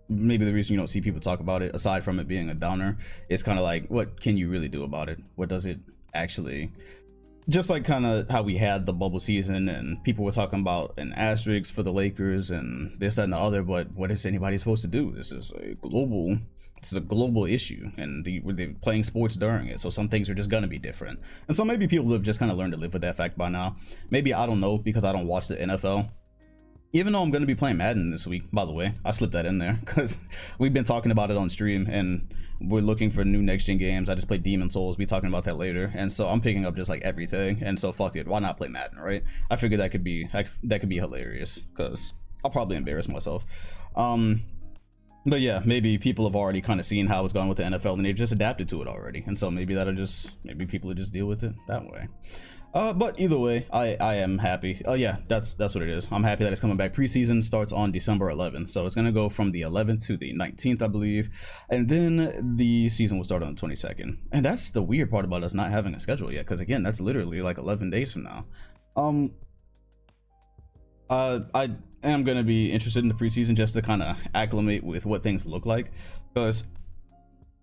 maybe the reason you don't see people talk about it, aside from it being a downer, is kind of like, what can you really do about it? What does it actually, just like kind of how we had the bubble season and people were talking about an asterisk for the Lakers and this, that, and the other, but what is anybody supposed to do? This is a global issue, and they're playing sports during it, so some things are just gonna be different. And so maybe people have just kind of learned to live with that fact by now. Maybe, I don't know, because I don't watch the NFL. Even though I'm going to be playing Madden this week, by the way, I slipped that in there because we've been talking about it on stream and we're looking for new next-gen games. I just played Demon Souls. We'll be talking about that later. And so I'm picking up just like everything. And so fuck it. Why not play Madden, right? I figured that could be hilarious because I'll probably embarrass myself. But yeah, maybe people have already kind of seen how it's gone with the NFL and they've just adapted to it already. And so maybe maybe people will just deal with it that way. But either way, I am happy. Oh yeah, that's what it is. I'm happy that it's coming back. Preseason starts on December 11th. So it's going to go from the 11th to the 19th, I believe. And then the season will start on the 22nd. And that's the weird part about us not having a schedule yet. Because again, that's literally like 11 days from now. I am going to be interested in the preseason just to kind of acclimate with what things look like, because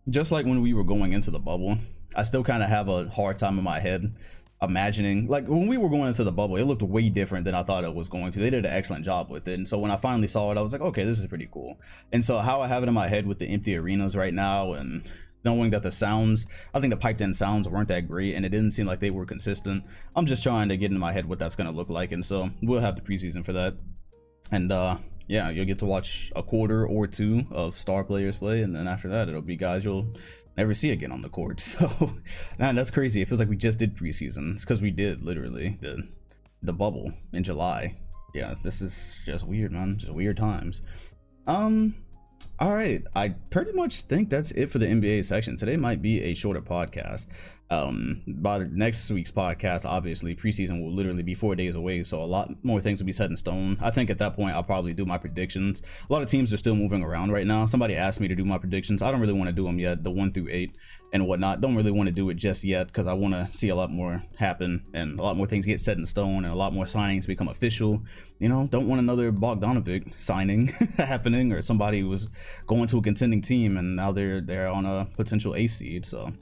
just like when we were going into the bubble, I still kind of have a hard time in my head imagining, like when we were going into the bubble, it looked way different than I thought it was going to. They did an excellent job with it, and so when I finally saw it, I was like, okay, this is pretty cool. And so how I have it in my head with the empty arenas right now, and knowing that the sounds, I think the piped in sounds weren't that great and it didn't seem like they were consistent. I'm just trying to get in my head what that's going to look like, and so we'll have the preseason for that. And yeah, you'll get to watch a quarter or two of star players play, and then after that it'll be guys you'll never see again on the court. So man, that's crazy. It feels like we just did preseason. It's because we did literally the bubble in July. Yeah, this is just weird, man. Just weird times. All right, I pretty much think that's it for the NBA section. Today might be a shorter podcast. By next week's podcast, obviously preseason will literally be 4 days away, so a lot more things will be set in stone. I think at that point I'll probably do my predictions. A lot of teams are still moving around right now. Somebody asked me to do my predictions. I don't really want to do them yet, the 1 through 8 and whatnot. Don't really want to do it just yet because I want to see a lot more happen and a lot more things get set in stone and a lot more signings become official. You know, don't want another Bogdanovic signing happening, or somebody who was going to a contending team and now they're on a potential A seed. So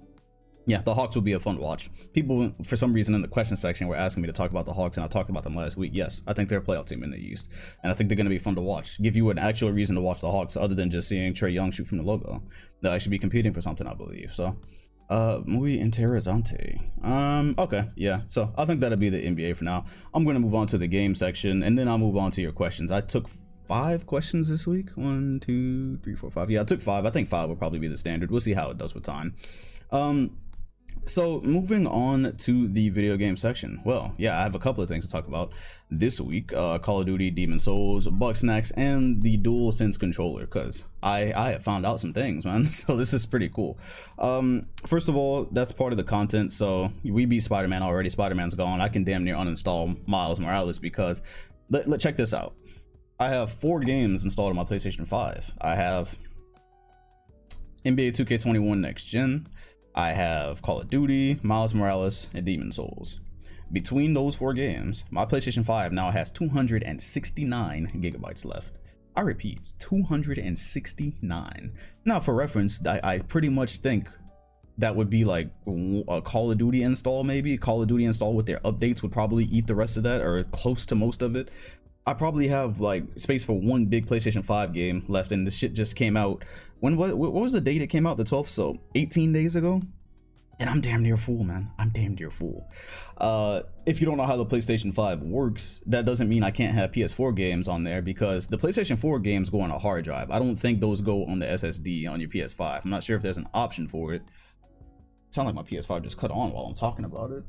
yeah, the Hawks will be a fun watch. People, for some reason, in the question section were asking me to talk about the Hawks, and I talked about them last week. Yes, I think they're a playoff team in the East, and I think they're going to be fun to watch. Give you an actual reason to watch the Hawks other than just seeing Trae Young shoot from the logo. They'll actually be competing for something, I believe. So, muy interesante. Okay, yeah. So I think that'll be the NBA for now. I'm going to move on to the game section, and then I'll move on to your questions. I took 5 questions this week. 1, 2, 3, 4, 5. Yeah, I took 5. I think 5 will probably be the standard. We'll see how it does with time. So moving on to the video game section. Well, yeah, I have a couple of things to talk about this week. Call of Duty, Demon Souls, Bugsnax, and the Dualsense controller, because I have found out some things, man. So this is pretty cool. First of all, that's part of the content. So we beat Spider-Man already. Spider-Man's gone. I can damn near uninstall Miles Morales because let's check this out. I have 4 games installed on my PlayStation 5. I have NBA 2K21 Next Gen. I have Call of Duty, Miles Morales, and Demon Souls. Between those 4 games, my PlayStation 5 now has 269 gigabytes left. I repeat, 269. Now, for reference, I pretty much think that would be like a Call of Duty install, maybe. Call of Duty install with their updates would probably eat the rest of that, or close to most of it. I probably have like space for one big PlayStation 5 game left, and this shit just came out. What was the date it came out? The 12th, so 18 days ago. And I'm damn near full, man. I'm damn near full. If you don't know how the PlayStation 5 works, that doesn't mean I can't have PS4 games on there, because the PlayStation 4 games go on a hard drive. I don't think those go on the SSD on your PS5. I'm not sure if there's an option for it. Sound like my PS5 just cut on while I'm talking about it.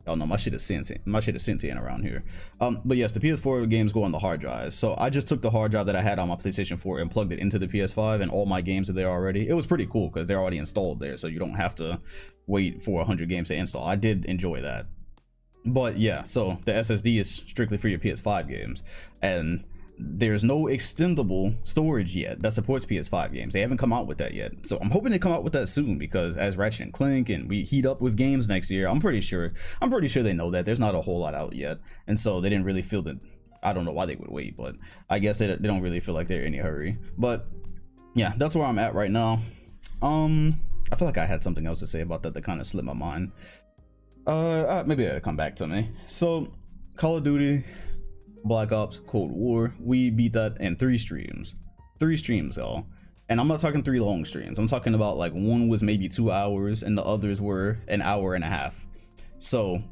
Oh no, my shit is sentient around here. But yes, the PS4 games go on the hard drive. So I just took the hard drive that I had on my PlayStation 4 and plugged it into the PS5, and all my games are there already. It was pretty cool because they're already installed there, so you don't have to wait for 100 games to install. I did enjoy that. But yeah, so the SSD is strictly for your PS5 games, and there's no extendable storage yet that supports PS5 games. They haven't come out with that yet, so I'm hoping they come out with that soon, because as Ratchet and Clank and we heat up with games next year, I'm pretty sure they know that there's not a whole lot out yet, and so they didn't really feel that. I don't know why they would wait, but I guess they don't really feel like they're in any hurry. But yeah, that's where I'm at right now. I feel like I had something else to say about that kind of slipped my mind. Maybe it'll come back to me. So Call of Duty Black Ops Cold War, we beat that in 3 streams, y'all. And I'm not talking 3 long streams. I'm talking about like one was maybe 2 hours and the others were an hour and a half. So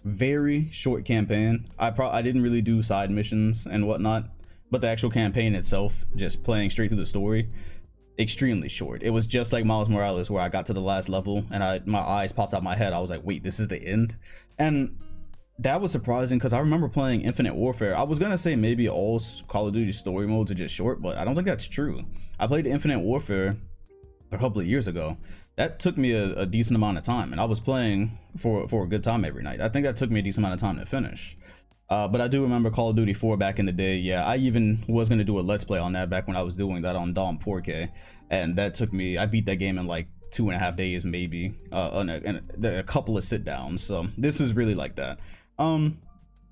very short campaign. I didn't really do side missions and whatnot, but the actual campaign itself, just playing straight through the story, extremely short. It was just like Miles Morales, where I got to the last level and my eyes popped out my head. I was like, wait, this is the end? And that was surprising, because I remember playing Infinite Warfare. I was gonna say maybe all Call of Duty story modes are just short, but I don't think that's true. I played Infinite Warfare a couple of years ago. That took me a decent amount of time, and I was playing for a good time every night. I think that took me a decent amount of time to finish. But I do remember Call of Duty 4 back in the day. Yeah, I even was gonna do a Let's Play on that back when I was doing that on Dom 4K, and that took me. I beat that game in like 2.5 days, maybe, and a couple of sit downs. So this is really like that.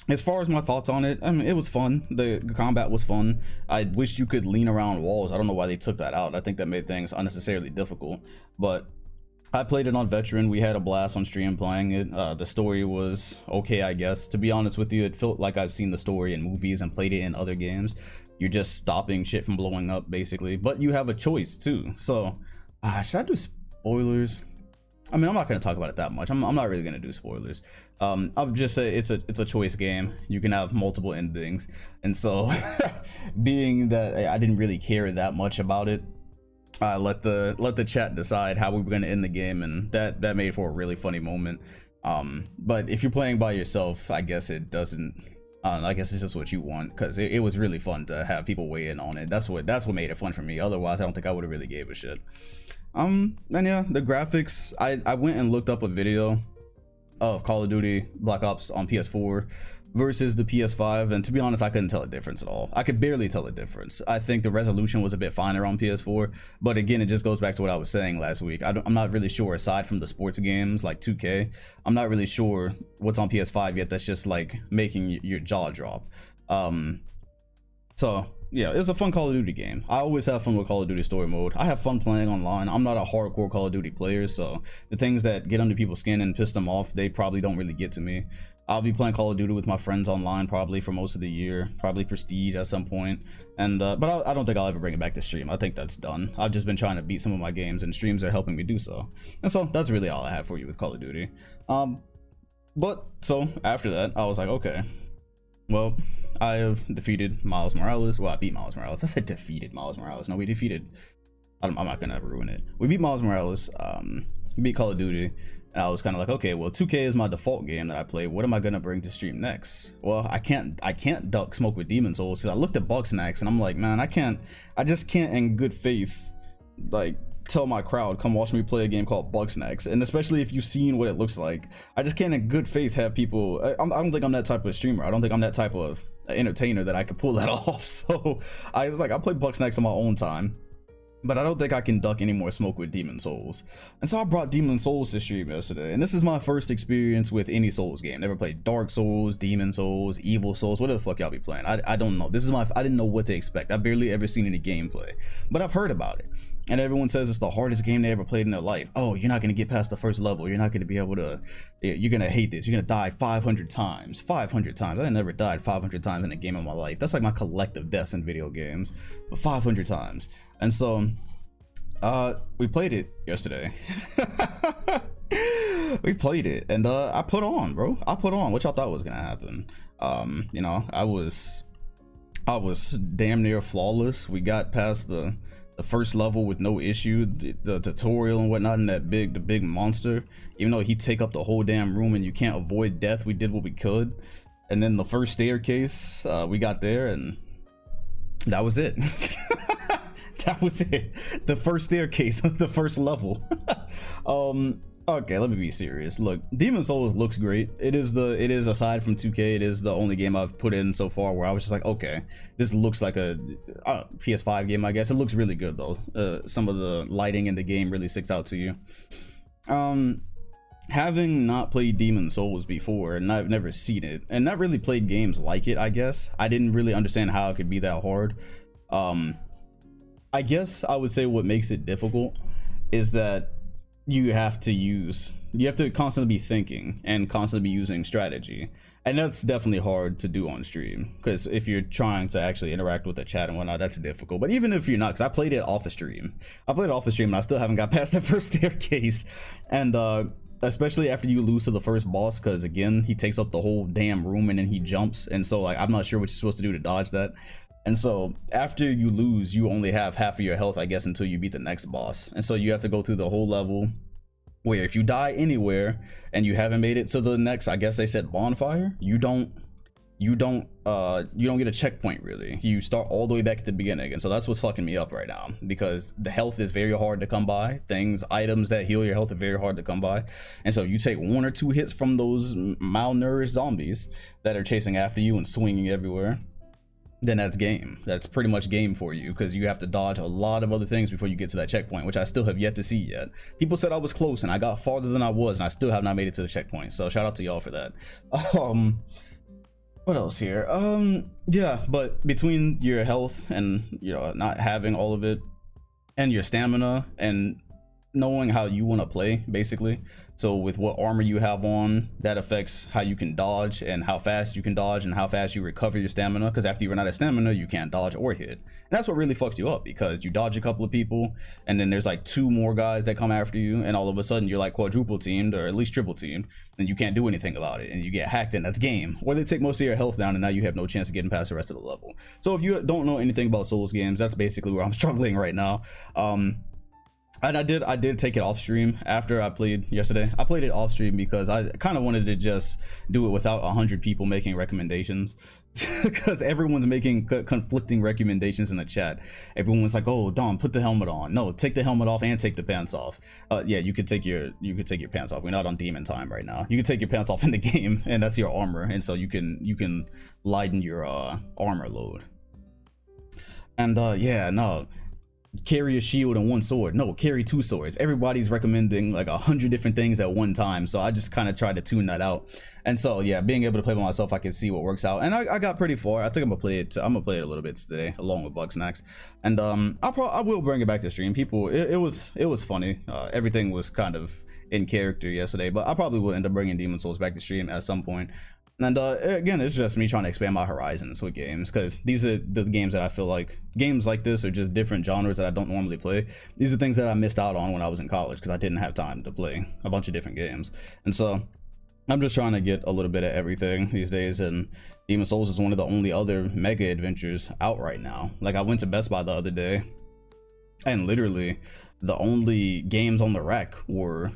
As far as my thoughts on it, I mean, it was fun. The combat was fun. I wish you could lean around walls. I don't know why they took that out. I think that made things unnecessarily difficult, but I played it on Veteran. We had a blast on stream playing it. The story was okay, I guess. To be honest with you, it felt like I've seen the story in movies and played it in other games. You're just stopping shit from blowing up, basically, but you have a choice too. So should I do spoilers? I mean, I'm not going to talk about it that much. I'm not really going to do spoilers. I'll just say it's a choice game. You can have multiple endings, and so being that I didn't really care that much about it, I let the chat decide how we were going to end the game, and that made for a really funny moment. But if you're playing by yourself, I guess it doesn't. I guess it's just what you want, because it was really fun to have people weigh in on it. That's what made it fun for me. Otherwise, I don't think I would have really gave a shit. And yeah, the graphics, I went and looked up a video of Call of Duty Black Ops on PS4 versus the PS5, and to be honest, I couldn't tell a difference at all. I could barely tell a difference. I think the resolution was a bit finer on PS4, but again, it just goes back to what I was saying last week. I'm not really sure, aside from the sports games like 2K, I'm not really sure what's on PS5 yet that's just like making your jaw drop. So yeah, it's a fun Call of Duty game. I always have fun with Call of Duty story mode. I have fun playing online. I'm not a hardcore Call of Duty player, so the things that get under people's skin and piss them off, they probably don't really get to me. I'll be playing Call of Duty with my friends online probably for most of the year, probably Prestige at some point, and but I don't think I'll ever bring it back to stream. I think that's done. I've just been trying to beat some of my games, and streams are helping me do so. And so that's really all I have for you with Call of Duty. But so after that, I was like, okay, well, I have defeated Miles Morales. Well, I beat Miles Morales. I said defeated Miles Morales. No, we defeated. I'm not gonna ruin it. We beat Miles Morales. We beat Call of Duty. And I was kind of like, okay, well, 2K is my default game that I play. What am I gonna bring to stream next? Well, I can't duck smoke with Demon Souls, because I looked at Bugsnax and I'm like, man, I just can't in good faith like tell my crowd, come watch me play a game called Bugsnax, and especially if you've seen what it looks like, I just can't in good faith have people. I don't think I'm that type of streamer. I don't think I'm that type of entertainer that I could pull that off. So I play Bugsnax on my own time, but I don't think I can duck any more smoke with Demon Souls. And so I brought Demon Souls to stream yesterday, and this is my first experience with any Souls game. Never played Dark Souls, Demon Souls, Evil Souls, whatever the fuck y'all be playing. I don't know. I didn't know what to expect. I barely ever seen any gameplay, but I've heard about it. and everyone says it's the hardest game they ever played in their life. Oh, you're not gonna get past the first level. You're not gonna be able to. You're gonna hate this. You're gonna die 500 times. 500 times. I never died 500 times in a game in my life. That's like my collective deaths in video games, but 500 times. And so, we played it yesterday. We played it, and I put on, bro. I put on. What y'all thought was gonna happen? You know, I was damn near flawless. We got past the first level with no issue. The tutorial and whatnot, and the big monster. Even though he take up the whole damn room and you can't avoid death, we did what we could. And then the first staircase, we got there, and that was it. That was it. The first staircase of the first level. Okay, let me be serious. Look, Demon's Souls looks great. It is aside from 2K, it is the only game I've put in so far where I was just like, okay, this looks like a PS5 game, I guess. It looks really good though. Some of the lighting in the game really sticks out to you. Having not played Demon's Souls before, and I've never seen it, and not really played games like it, I guess, I didn't really understand how it could be that hard. I guess I would say what makes it difficult is that you have to constantly be thinking and constantly be using strategy, and that's definitely hard to do on stream, because if you're trying to actually interact with the chat and whatnot, that's difficult. But even if you're not, because I played it off a stream, and I still haven't got past that first staircase, and especially after you lose to the first boss, because again, he takes up the whole damn room and then he jumps, and so like I'm not sure what you're supposed to do to dodge that. And so after you lose, you only have half of your health, I guess, until you beat the next boss. And so you have to go through the whole level, where if you die anywhere and you haven't made it to the next, I guess they said bonfire, you don't get a checkpoint really. You start all the way back at the beginning. And so that's what's fucking me up right now, because the health is very hard to come by. Items that heal your health are very hard to come by. And so you take 1 or 2 hits from those malnourished zombies that are chasing after you and swinging everywhere, then that's game. That's pretty much game for you, because you have to dodge a lot of other things before you get to that checkpoint, which I still have yet to see yet. People said I was close and I got farther than I was, and I still have not made it to the checkpoint, so shout out to y'all for that. What else here? Yeah, but between your health and, you know, not having all of it, and your stamina, and knowing how you want to play, basically. So with what armor you have on, that affects how you can dodge and how fast you can dodge and how fast you recover your stamina, because after you run out of stamina, you can't dodge or hit. And that's what really fucks you up, because you dodge a couple of people and then there's like 2 more guys that come after you, and all of a sudden you're like quadruple teamed, or at least triple teamed, and you can't do anything about it, and you get hacked, and that's game. Or they take most of your health down, and now you have no chance of getting past the rest of the level. So if you don't know anything about Souls games, that's basically where I'm struggling right now. And I did take it off stream after I played yesterday. I played it off stream because I kind of wanted to just do it without 100 people making recommendations, because everyone's making conflicting recommendations in the chat. Everyone's like, "Oh, Dom, put the helmet on." No, take the helmet off and take the pants off. Yeah, you could take your pants off. We're not on demon time right now. You can take your pants off in the game, and that's your armor, and so you can lighten your armor load. And yeah, no. Carry a shield and 1 sword. No, carry 2 swords. Everybody's recommending like 100 different things at one time, so I just kind of tried to tune that out. And so yeah, being able to play by myself, I can see what works out, and I got pretty far. I think I'm gonna play it a little bit today along with Bugsnax, and I will bring it back to stream. People, it was funny. Everything was kind of in character yesterday, but I probably will end up bringing Demon's Souls back to stream at some point. And again, it's just me trying to expand my horizons with games, because these are the games that I feel like, games like this are just different genres that I don't normally play. These are things that I missed out on when I was in college, because I didn't have time to play a bunch of different games. And so I'm just trying to get a little bit of everything these days, and Demon's Souls is one of the only other mega adventures out right now. Like, I went to Best Buy the other day, and literally the only games on the rack were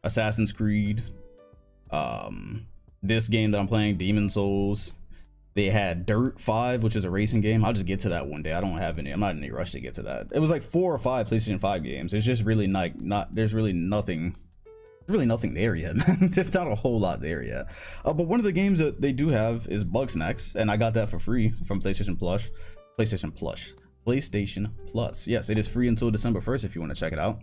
Assassin's Creed, this game that I'm playing, Demon's Souls. They had Dirt 5, which is a racing game. I'll just get to that one day. I'm not in any rush to get to that. It was like 4 or 5 PlayStation 5 games. It's just really there's really nothing there yet. There's not a whole lot there yet. But one of the games that they do have is Bugsnax, and I got that for free from PlayStation Plus. Yes, it is free until December 1st if you want to check it out.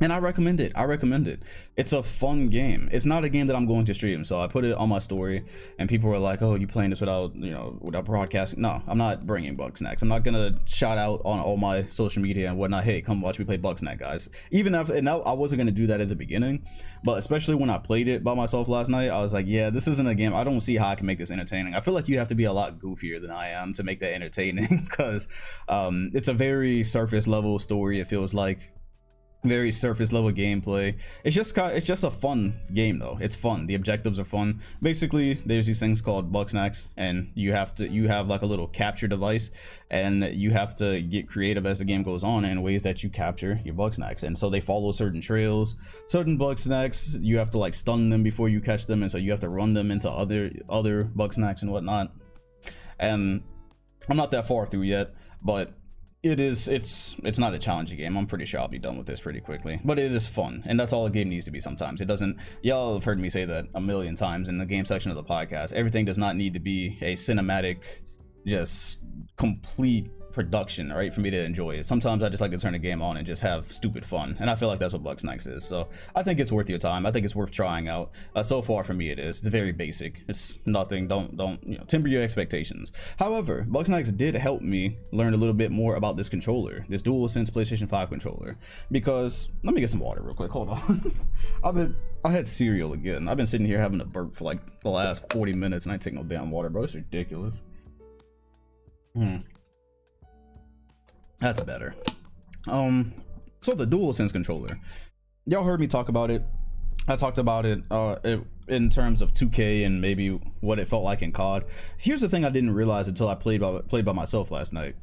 And I recommend it. It's a fun game. It's not a game that I'm going to stream. So I put it on my story and people were like, oh, you playing this without, without broadcasting? No, I'm not bringing Bugsnax. I'm not going to shout out on all my social media and whatnot, hey, come watch me play Bugsnax, guys. Even after, and I wasn't going to do that at the beginning, but especially when I played it by myself last night, I was like, yeah, this isn't a game. I don't see how I can make this entertaining. I feel like you have to be a lot goofier than I am to make that entertaining because it's a very surface level story. It feels like very surface level gameplay. It's just a fun game though. It's fun. The objectives are fun. Basically, there's these things called Bugsnax, and you have like a little capture device, and you have to get creative as the game goes on in ways that you capture your Bugsnax. And so they follow certain trails. Certain Bugsnax, you have to like stun them before you catch them, and so you have to run them into other Bugsnax and whatnot. And I'm not that far through yet, but it's not a challenging game. I'm pretty sure I'll be done with this pretty quickly, but it is fun, and that's all a game needs to be sometimes. It doesn't, y'all have heard me say that a million times in the game section of the podcast. Everything does not need to be a cinematic, just complete production, right, for me to enjoy it. Sometimes I just like to turn a game on and just have stupid fun, and I feel like that's what Bugsnax is. So I think it's worth your time. I think it's worth trying out. So far for me it is. It's very basic. It's nothing. Don't temper your expectations. However, Bugsnax did help me learn a little bit more about this controller, this Dualsense PlayStation 5 controller, because let me get some water real quick. Hold on. I had cereal again. I've been sitting here having a burp for like the last 40 minutes and I take no damn water, bro. It's ridiculous. That's better. So the Dualsense controller, y'all heard me talk about it. I talked about it in terms of 2K and maybe what it felt like in COD. Here's the thing I didn't realize until I played by myself last night,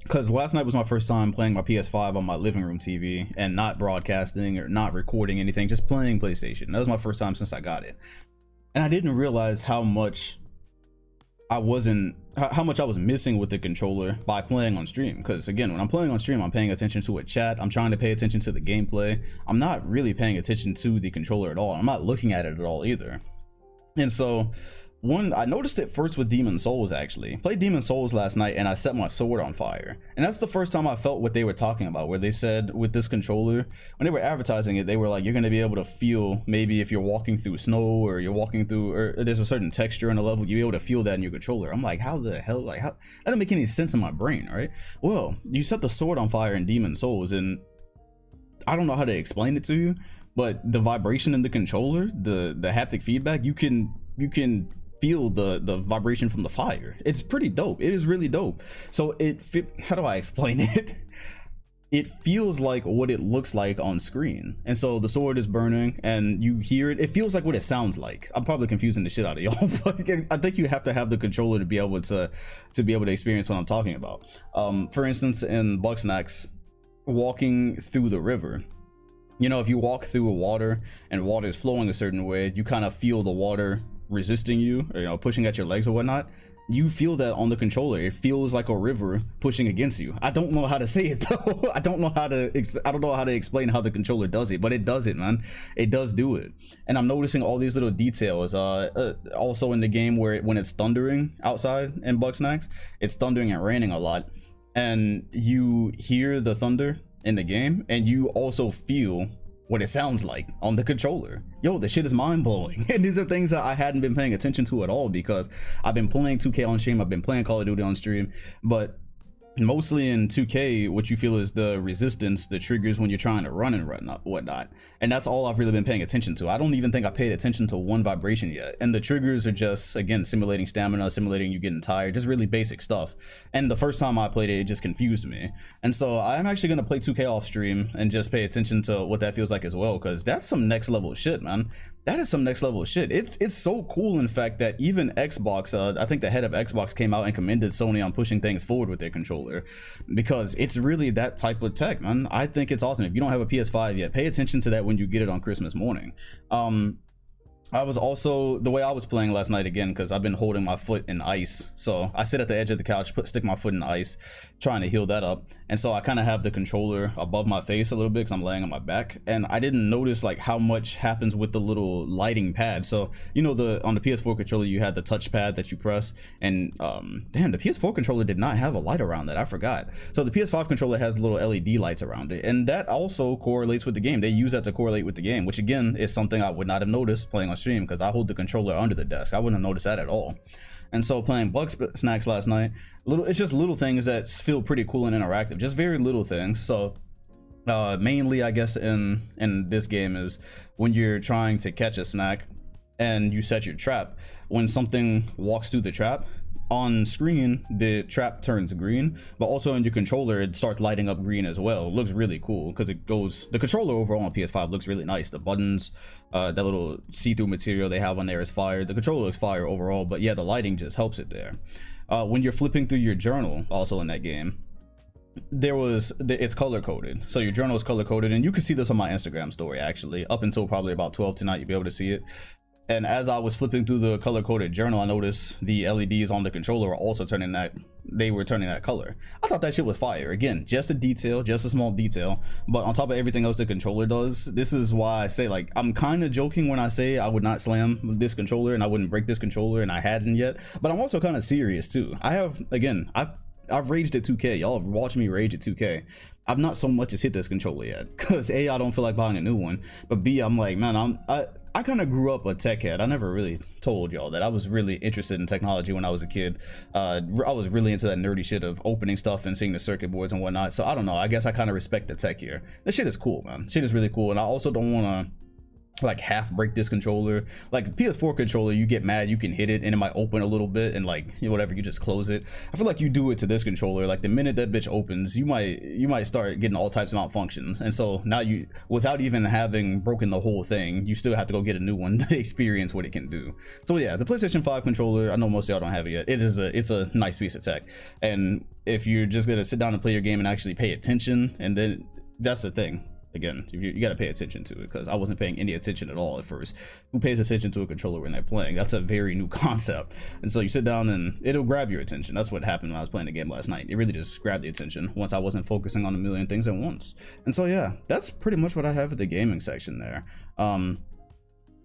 because last night was my first time playing my PS5 on my living room TV and not broadcasting or not recording anything, just playing PlayStation. That was my first time since I got it, and I didn't realize how much I was missing with the controller by playing on stream. Because again, when I'm playing on stream, I'm paying attention to a chat, I'm trying to pay attention to the gameplay, I'm not really paying attention to the controller at all. I'm not looking at it at all either. And so I noticed it first with Demon's Souls. Actually played Demon's Souls last night and I set my sword on fire, and that's the first time I felt what they were talking about, where they said with this controller, when they were advertising it, they were like, you're going to be able to feel, maybe if you're walking through snow or you're walking through, or there's a certain texture in a level, you'll be able to feel that in your controller. I'm like, how the hell, like, how, that doesn't make any sense in my brain, right? Well, you set the sword on fire in Demon's Souls, and I don't know how to explain it to you, but the vibration in the controller, the haptic feedback, you can feel the vibration from the fire. It's pretty dope. It is really dope. So how do I explain it? It feels like what it looks like on screen, and so the sword is burning and you hear it. It feels like what it sounds like. I'm probably confusing the shit out of y'all, but I think you have to have the controller to be able to experience what I'm talking about. For instance, in Bugsnax, walking through the river, if you walk through water and water is flowing a certain way, you kind of feel the water resisting you, or pushing at your legs or whatnot. You feel that on the controller. It feels like a river pushing against you. I don't know how to say it though. I don't know how to explain how the controller does it, but it does it, man. It does do it. And I'm noticing all these little details also in the game, where when it's thundering outside in Bugsnax, it's thundering and raining a lot, and you hear the thunder in the game, and you also feel what it sounds like on the controller. Yo, this shit is mind-blowing. And these are things that I hadn't been paying attention to at all, because I've been playing 2K on stream, I've been playing Call of Duty on stream, but mostly in 2K, what you feel is the resistance, the triggers when you're trying to run and whatnot, and that's all I've really been paying attention to. I don't even think I paid attention to one vibration yet, and the triggers are just, again, simulating stamina, simulating you getting tired, just really basic stuff. And the first time I played it, it just confused me, and so I'm actually gonna play 2K off stream and just pay attention to what that feels like as well, because that's some next level shit, man. That is some next level shit. It's so cool, in fact, that even Xbox, I think the head of Xbox came out and commended Sony on pushing things forward with their controller, because it's really that type of tech, man. I think it's awesome. If you don't have a PS5 yet, pay attention to that when you get it on Christmas morning. I was also, the way I was playing last night again, because I've been holding my foot in ice. So I sit at the edge of the couch, stick my foot in ice, trying to heal that up. And so I kind of have the controller above my face a little bit because I'm laying on my back. And I didn't notice like how much happens with the little lighting pad. So, you know, on the PS4 controller, you had the touch pad that you press. And damn, the PS4 controller did not have a light around it. I forgot. So the PS5 controller has little LED lights around it. And that also correlates with the game. They use that to correlate with the game, which again is something I would not have noticed playing on stream because I hold the controller under the desk. I wouldn't have noticed that at all. And so playing Bugsnax last night, it's just little things that feel pretty cool and interactive, just very little things. So mainly I guess in this game is when you're trying to catch a snack and you set your trap, when something walks through the trap, on screen the trap turns green, but also in your controller it starts lighting up green as well. It looks really cool because it goes, the controller overall on PS5 looks really nice. The buttons, that little see-through material they have on there is fire. The controller looks fire overall, but yeah, the lighting just helps it there. When you're flipping through your journal also in that game, it's color coded, so your journal is color coded, and you can see this on my Instagram story actually. Up until probably about 12 tonight you'll be able to see it. And as I was flipping through the color-coded journal, I noticed the LEDs on the controller were also turning that color. I thought that shit was fire. Again, just a detail, just a small detail. But on top of everything else the controller does, this is why I say, like, I'm kind of joking when I say I would not slam this controller and I wouldn't break this controller, and I hadn't yet. But I'm also kind of serious too. I've raged at 2K. Y'all have watched me rage at 2K. I've not so much as hit this controller yet, because A, I don't feel like buying a new one, but B, I'm like, man, I kind of grew up a tech head. I never really told y'all that I was really interested in technology when I was a kid. I was really into that nerdy shit of opening stuff and seeing the circuit boards and whatnot. So I don't know, I guess I kind of respect the tech here. This shit is cool, man. Shit is really cool, and I also don't want to like half break this controller. Like the PS4 controller, you get mad, you can hit it and it might open a little bit, and like, you know, whatever, you just close it. I feel like you do it to this controller, like the minute that bitch opens, you might start getting all types of malfunctions. And so now you, without even having broken the whole thing, you still have to go get a new one to experience what it can do. So yeah, the PlayStation 5 controller, I know most of y'all don't have it yet. It's a nice piece of tech, and if you're just gonna sit down and play your game and actually pay attention, and then that's the thing. Again, you got to pay attention to it, because I wasn't paying any attention at all at first. Who pays attention to a controller when they're playing? That's a very new concept. And so you sit down and it'll grab your attention. That's what happened when I was playing the game last night. It really just grabbed the attention once I wasn't focusing on a million things at once. And so yeah, that's pretty much what I have at the gaming section there.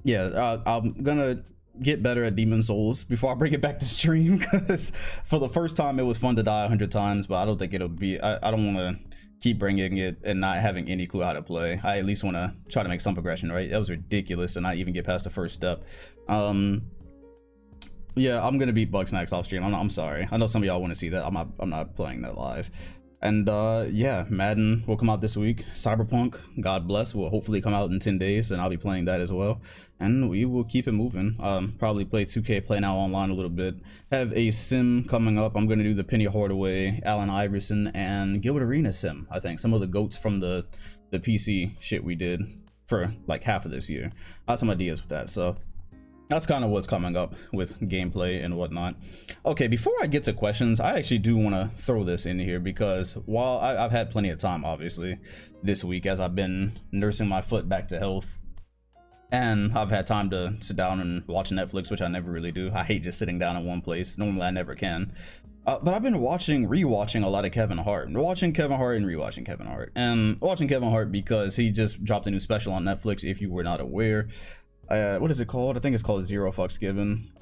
Yeah, I'm gonna get better at Demon Souls before I bring it back to stream, because for the first time it was fun to die 100 times, but I don't think it'll be, I don't want to keep bringing it and not having any clue how to play. I at least want to try to make some progression, right? That was ridiculous to not even get past the first step. Yeah, I'm gonna beat Bugsnax off stream. I'm sorry. I know some of y'all want to see that. I'm not playing that live. And yeah, Madden will come out this week. Cyberpunk, God bless, will hopefully come out in 10 days, and I'll be playing that as well. And we will keep it moving. Probably play 2K, play now online a little bit. Have a sim coming up. I'm going to do the Penny Hardaway, Allen Iverson, and Gilbert Arena sim. I think some of the GOATs from the PC shit we did for like half of this year. I have some ideas with that, so that's kind of what's coming up with gameplay and whatnot. Okay, before I get to questions, I actually do want to throw this in here, because while I've had plenty of time, obviously, this week, as I've been nursing my foot back to health, and I've had time to sit down and watch Netflix, which I never really do. I hate just sitting down in one place. Normally, I never can. But I've been rewatching a lot of Kevin Hart. Watching Kevin Hart and rewatching Kevin Hart. And watching Kevin Hart because he just dropped a new special on Netflix, if you were not aware. What is it called? I think it's called Zero Fucks Given.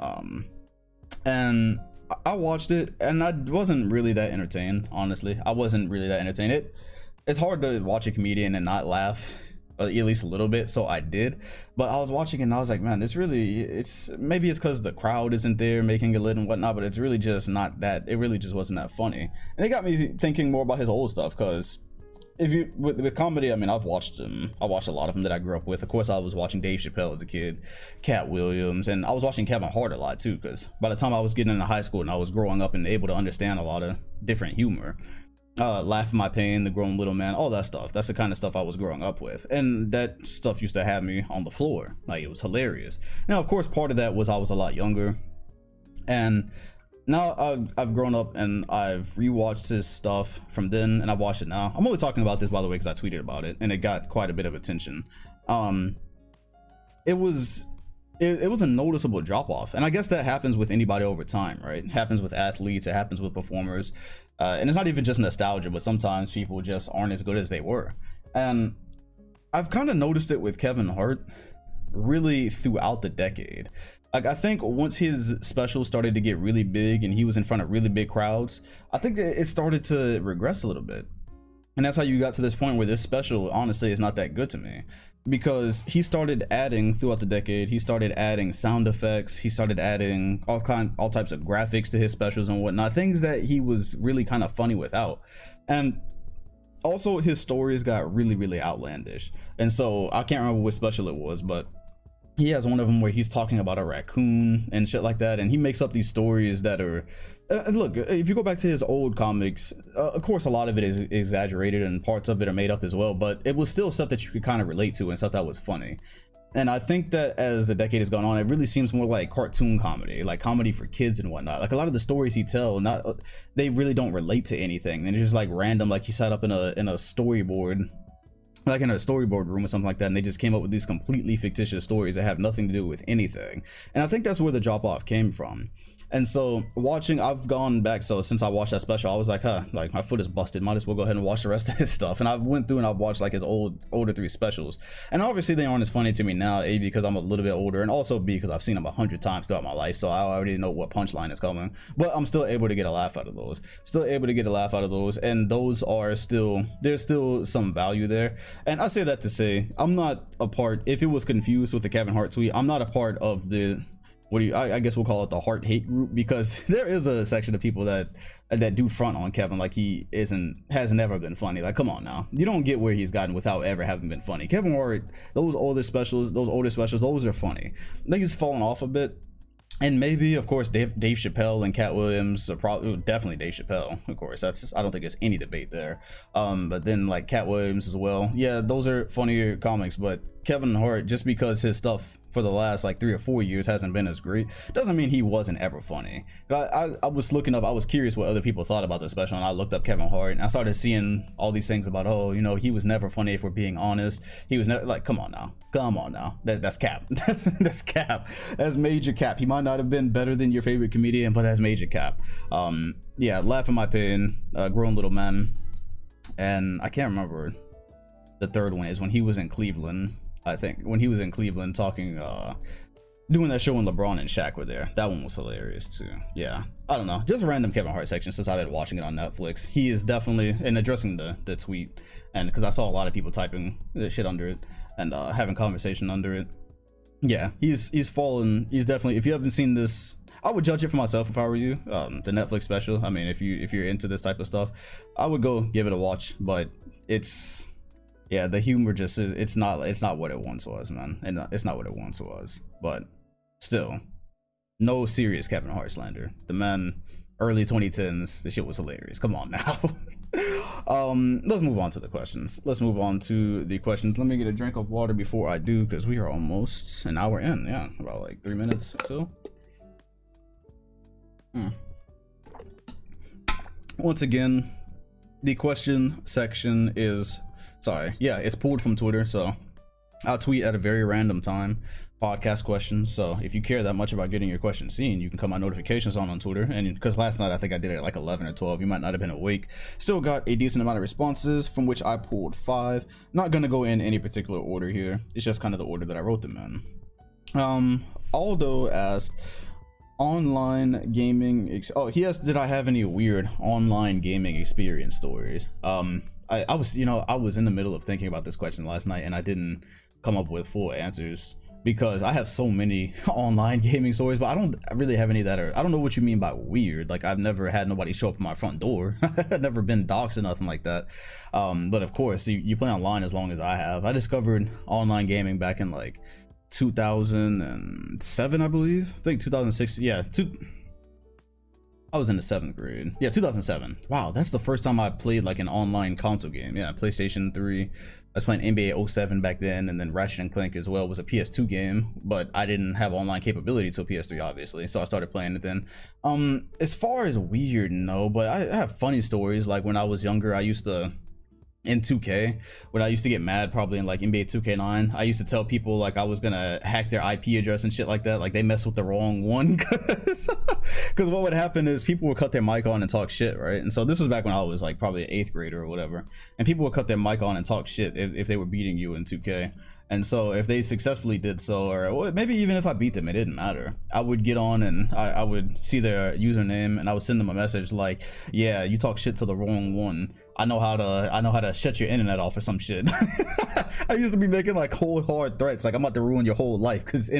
And I watched it, and I wasn't really that entertained, honestly. I wasn't really that entertained. It's hard to watch a comedian and not laugh, at least a little bit, so I did. But I was watching it and I was like, man, maybe it's because the crowd isn't there making it lit and whatnot, but it's really just not that, it really just wasn't that funny. And it got me thinking more about his old stuff, because if you with comedy, I mean, I watched a lot of them that I grew up with. Of course, I was watching Dave Chappelle as a kid, Cat Williams, and I was watching Kevin Hart a lot too, because by the time I was getting into high school and I was growing up and able to understand a lot of different humor, Laugh at My Pain, The Grown Little Man, all that stuff. That's the kind of stuff I was growing up with, and that stuff used to have me on the floor. Like, it was hilarious. Now, of course, part of that was I was a lot younger, and now I've grown up and I've rewatched his stuff from then, and I've watched it now. I'm only talking about this, by the way, because I tweeted about it and it got quite a bit of attention. It was it was a noticeable drop off, and I guess that happens with anybody over time, right? It happens with athletes, it happens with performers, and it's not even just nostalgia, but sometimes people just aren't as good as they were. And I've kind of noticed it with Kevin Hart really throughout the decade. Like, I think once his specials started to get really big and he was in front of really big crowds, I think that it started to regress a little bit. And that's how you got to this point where this special honestly is not that good to me, because he started adding throughout the decade. He started adding sound effects, he started adding all types of graphics to his specials and whatnot, things that he was really kind of funny without. And also his stories got really outlandish. And so I can't remember which special it was, but he has one of them where he's talking about a raccoon and shit like that, and he makes up these stories that are look, if you go back to his old comics, of course a lot of it is exaggerated and parts of it are made up as well, but it was still stuff that you could kind of relate to and stuff that was funny. And I think that as the decade has gone on, it really seems more like cartoon comedy, like comedy for kids and whatnot. Like, a lot of the stories he tells, they really don't relate to anything. They're just like random, like he sat up in a storyboard, like in a storyboard room or something like that, and they just came up with these completely fictitious stories that have nothing to do with anything. And I think that's where the drop off came from. And so I've gone back, so since I watched that special, I was like, like my foot is busted, might as well go ahead and watch the rest of his stuff. And I went through and I've watched like his older 3 specials, and obviously they aren't as funny to me now, A, because I'm a little bit older, and also B, because I've seen them 100 times throughout my life, so I already know what punchline is coming. But I'm still able to get a laugh out of those, and those are still, there's still some value there. And I say that to say, I'm not a part, if it was confused with the Kevin Hart tweet, I'm not a part of the, I guess we'll call it the Hart hate group, because there is a section of people that do front on Kevin like he has never been funny. Like, come on now, you don't get where he's gotten without ever having been funny. Kevin Hart, those older specials, those are funny. I think he's fallen off a bit. And maybe, of course, Dave Chappelle and Cat Williams are probably, definitely Dave Chappelle, of course. I don't think there's any debate there. But then like Cat Williams as well. Yeah, those are funnier comics. But Kevin Hart, just because his stuff for the last like 3 or 4 years hasn't been as great, doesn't mean he wasn't ever funny. I was looking up, I was curious what other people thought about this special, and I looked up Kevin Hart, and I started seeing all these things about, oh, you know, he was never funny, if we're being honest. He was never, like, come on now. That's cap. That's cap. That's major cap. He might not have been better than your favorite comedian, but that's major cap. Yeah, Laugh in My Pain, Grown Little Men, and I can't remember the third one is when he was in Cleveland. I think when he was in Cleveland talking, doing that show when LeBron and Shaq were there. That one was hilarious too. Yeah, I don't know, just a random Kevin Hart section since I've been watching it on Netflix. He is definitely, and addressing the tweet, and because I saw a lot of people typing shit under it and having conversation under it. Yeah, he's fallen. He's definitely, if you haven't seen this, I would judge it for myself if I were you. The Netflix special, I mean, if you're into this type of stuff, I would go give it a watch. But it's, yeah, the humor just is, it's not what it once was, man. And it's not what it once was. But still, no serious Kevin Hart slander. The man, early 2010s, the shit was hilarious. Come on now. Let's move on to the questions. Let me get a drink of water before I do, because we are almost an hour in. Yeah, about like 3 minutes or so. Once again, the question section is, it's pulled from Twitter, so I'll tweet at a very random time podcast questions. So if you care that much about getting your question seen, you can cut my notifications on Twitter. And because last night I think I did it at like 11 or 12, you might not have been awake. Still got a decent amount of responses, from which I pulled 5. Not gonna go in any particular order here, it's just kind of the order that I wrote them in. Aldo asked, online gaming he asked, did I have any weird online gaming experience stories? I was in the middle of thinking about this question last night, and I didn't come up with full answers because I have so many online gaming stories, but I don't really have any that are, I don't know what you mean by weird. Like, I've never had nobody show up at my front door. I've never been doxxed or nothing like that. But of course, you play online as long as I have. I discovered online gaming back in like 2007, I believe. I think 2006. Yeah, I was in the 7th grade. Yeah, 2007. Wow, that's the first time I played like an online console game. Yeah, PlayStation 3. I was playing NBA 07 back then, and then Ratchet & Clank as well was a PS2 game, but I didn't have online capability till PS3, obviously, so I started playing it then. As far as weird, no, but I have funny stories. Like when I was younger, I used to in 2K, when I used to get mad, probably in like NBA 2K9, I used to tell people like I was gonna hack their IP address and shit like that, like they mess with the wrong one, because what would happen is people would cut their mic on and talk shit, right? And so this was back when I was like probably an 8th grader or whatever, and people would cut their mic on and talk shit if they were beating you in 2K. And so if they successfully did so, or maybe even if I beat them, it didn't matter, I would get on and I would see their username and I would send them a message like, yeah, you talk shit to the wrong one, I know how to shut your internet off or some shit. I used to be making like cold hard threats, like I'm about to ruin your whole life, because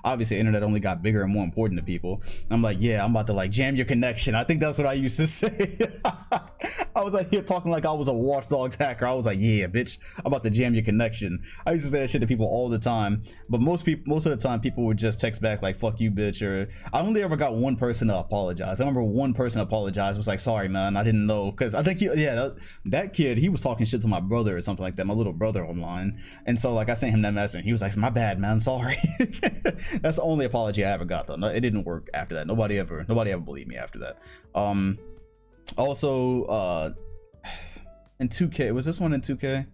obviously internet only got bigger and more important to people. I'm like, yeah, I'm about to like jam your connection. I think that's what I used to say. I was like here talking like I was a Watch Dogs hacker. I was like, yeah, bitch, I'm about to jam your connection. I used to say that shit to people all the time, but most of the time people would just text back like, fuck you, bitch. Or I only ever got one person to apologize. I remember one person apologized, was like, sorry man, I didn't know, because I think that kid, he was talking shit to my brother or something like that, my little brother online. And so like I sent him that message and he was like, my bad man, sorry. That's the only apology I ever got though. No, it didn't work after that. Nobody ever believed me after that. Also in 2K, was this one in 2K?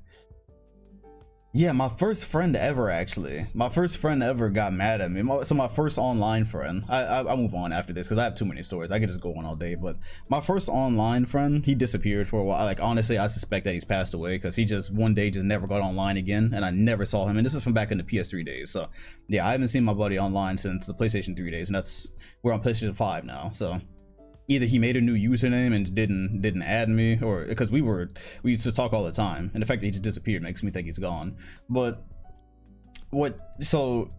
Yeah, my first friend ever, actually. My first friend ever got mad at me. So my first online friend, I'll move on after this because I have too many stories. I could just go on all day, but my first online friend, he disappeared for a while. Like, honestly, I suspect that he's passed away because he just one day just never got online again, and I never saw him. And this is from back in the PS3 days. So yeah, I haven't seen my buddy online since the PlayStation 3 days, and we're on PlayStation 5 now. So either he made a new username and didn't add me, or because we used to talk all the time, and the fact that he just disappeared makes me think he's gone. But so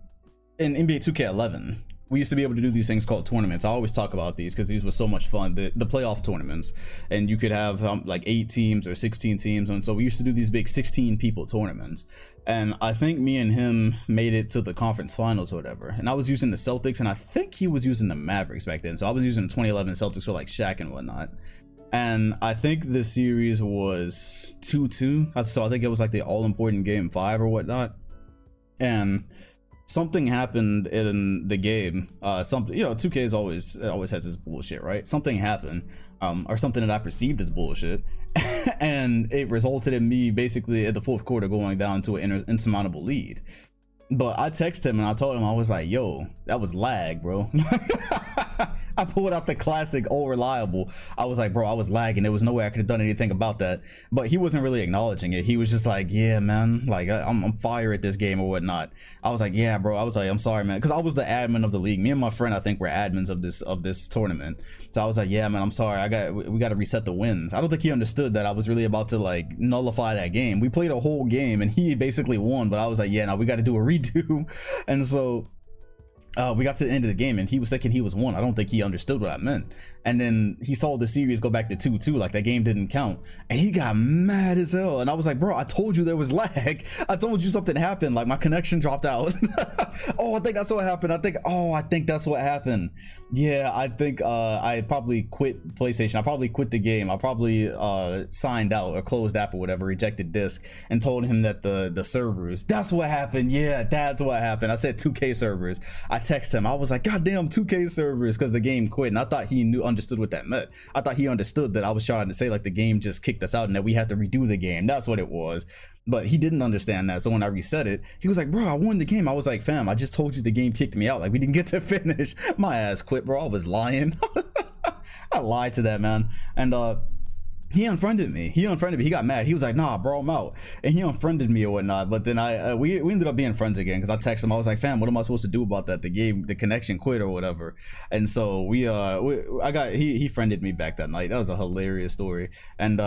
in NBA 2K11, we used to be able to do these things called tournaments. I always talk about these because these were so much fun, the playoff tournaments, and you could have like 8 teams or 16 teams, and so we used to do these big 16 people tournaments. And I think me and him made it to the conference finals or whatever, and I was using the Celtics and I think he was using the Mavericks back then, so I was using the 2011 Celtics for like Shaq and whatnot. And I think the series was 2-2, so I think it was like the all-important game 5 or whatnot. And something happened in the game, 2K is always has this bullshit, right? Something happened, or something that I perceived as bullshit, and it resulted in me basically at the 4th quarter going down to an insurmountable lead. But I texted him and I told him, I was like, yo, that was lag, bro. I pulled out the classic "all reliable." I was like, bro, I was lagging. There was no way I could have done anything about that. But he wasn't really acknowledging it. He was just like, yeah, man, like I'm fire at this game or whatnot. I was like, yeah, bro. I was like, I'm sorry, man, because I was the admin of the league. Me and my friend, I think, were admins of this tournament. So I was like, yeah, man, I'm sorry. We got to reset the wins. I don't think he understood that I was really about to like nullify that game. We played a whole game and he basically won. But I was like, yeah, now we got to do a redo. And so we got to the end of the game and he was thinking he was won. I don't think he understood what I meant. And then he saw the series go back to 2-2, like that game didn't count. And he got mad as hell. And I was like, bro, I told you there was lag. I told you something happened. Like my connection dropped out. Oh, I think that's what happened. I think that's what happened. Yeah, I think I probably quit PlayStation. I probably quit the game. I probably signed out or closed app or whatever, rejected disk, and told him that the servers, that's what happened. Yeah, that's what happened. I said 2K servers. I texted him. I was like, goddamn 2K servers, because the game quit. And I thought he understood what that meant. I thought he understood that I was trying to say like the game just kicked us out and that we had to redo the game. That's what it was. But he didn't understand that. So when I reset it, he was like, bro, I won the game. I was like, fam, I just told you the game kicked me out. Like we didn't get to finish. My ass quit, bro. I was lying. I lied to that man. And he unfriended me. He got mad. He was like, nah, bro, I'm out. And he unfriended me or whatnot. But then we ended up being friends again, because I texted him. I was like, fam, what am I supposed to do about that? The connection quit or whatever. And so he friended me back that night. That was a hilarious story. And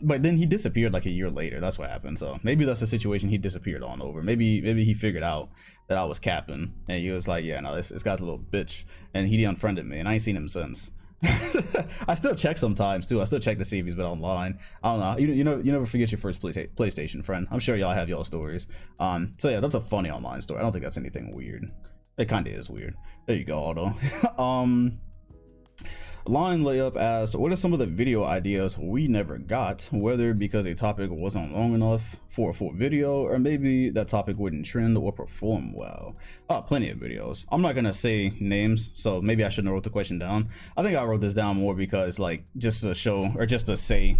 but then he disappeared like a year later. That's what happened. So maybe that's the situation he disappeared on over. Maybe he figured out that I was capping, and he was like, yeah, no, this guy's a little bitch, and he unfriended me, and I ain't seen him since. I still check sometimes too. I still check to see if he's been online. I don't know. You never forget your first PlayStation friend. I'm sure y'all have y'all stories. So yeah, that's a funny online story. I don't think that's anything weird. It kind of is weird. There you go, Auto. Line Layup asked, what are some of the video ideas we never got, whether because a topic wasn't long enough for a full video, or maybe that topic wouldn't trend or perform well? Plenty of videos. I'm not gonna say names, so maybe I shouldn't have wrote the question down. I think I wrote this down more because, like, just to show, or just to say,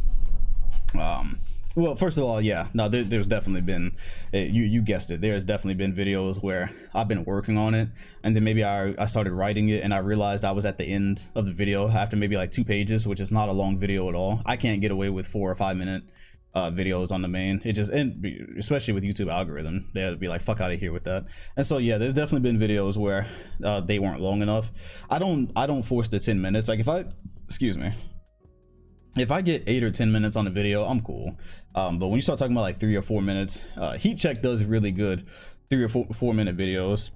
Well, first of all, yeah, no, there's definitely been, you guessed it, there's definitely been videos where I've been working on it, and then maybe I started writing it, and I realized I was at the end of the video after maybe like 2 pages, which is not a long video at all. I can't get away with 4 or 5 minute videos on the main. It just, and especially with YouTube algorithm, they'll be like, fuck out of here with that. And so yeah, there's definitely been videos where they weren't long enough. I don't force the 10 minutes. Like if I get 8 or 10 minutes on a video, I'm cool. But when you start talking about like 3 or 4 minutes, Heat Check does really good 3 or 4 minute videos,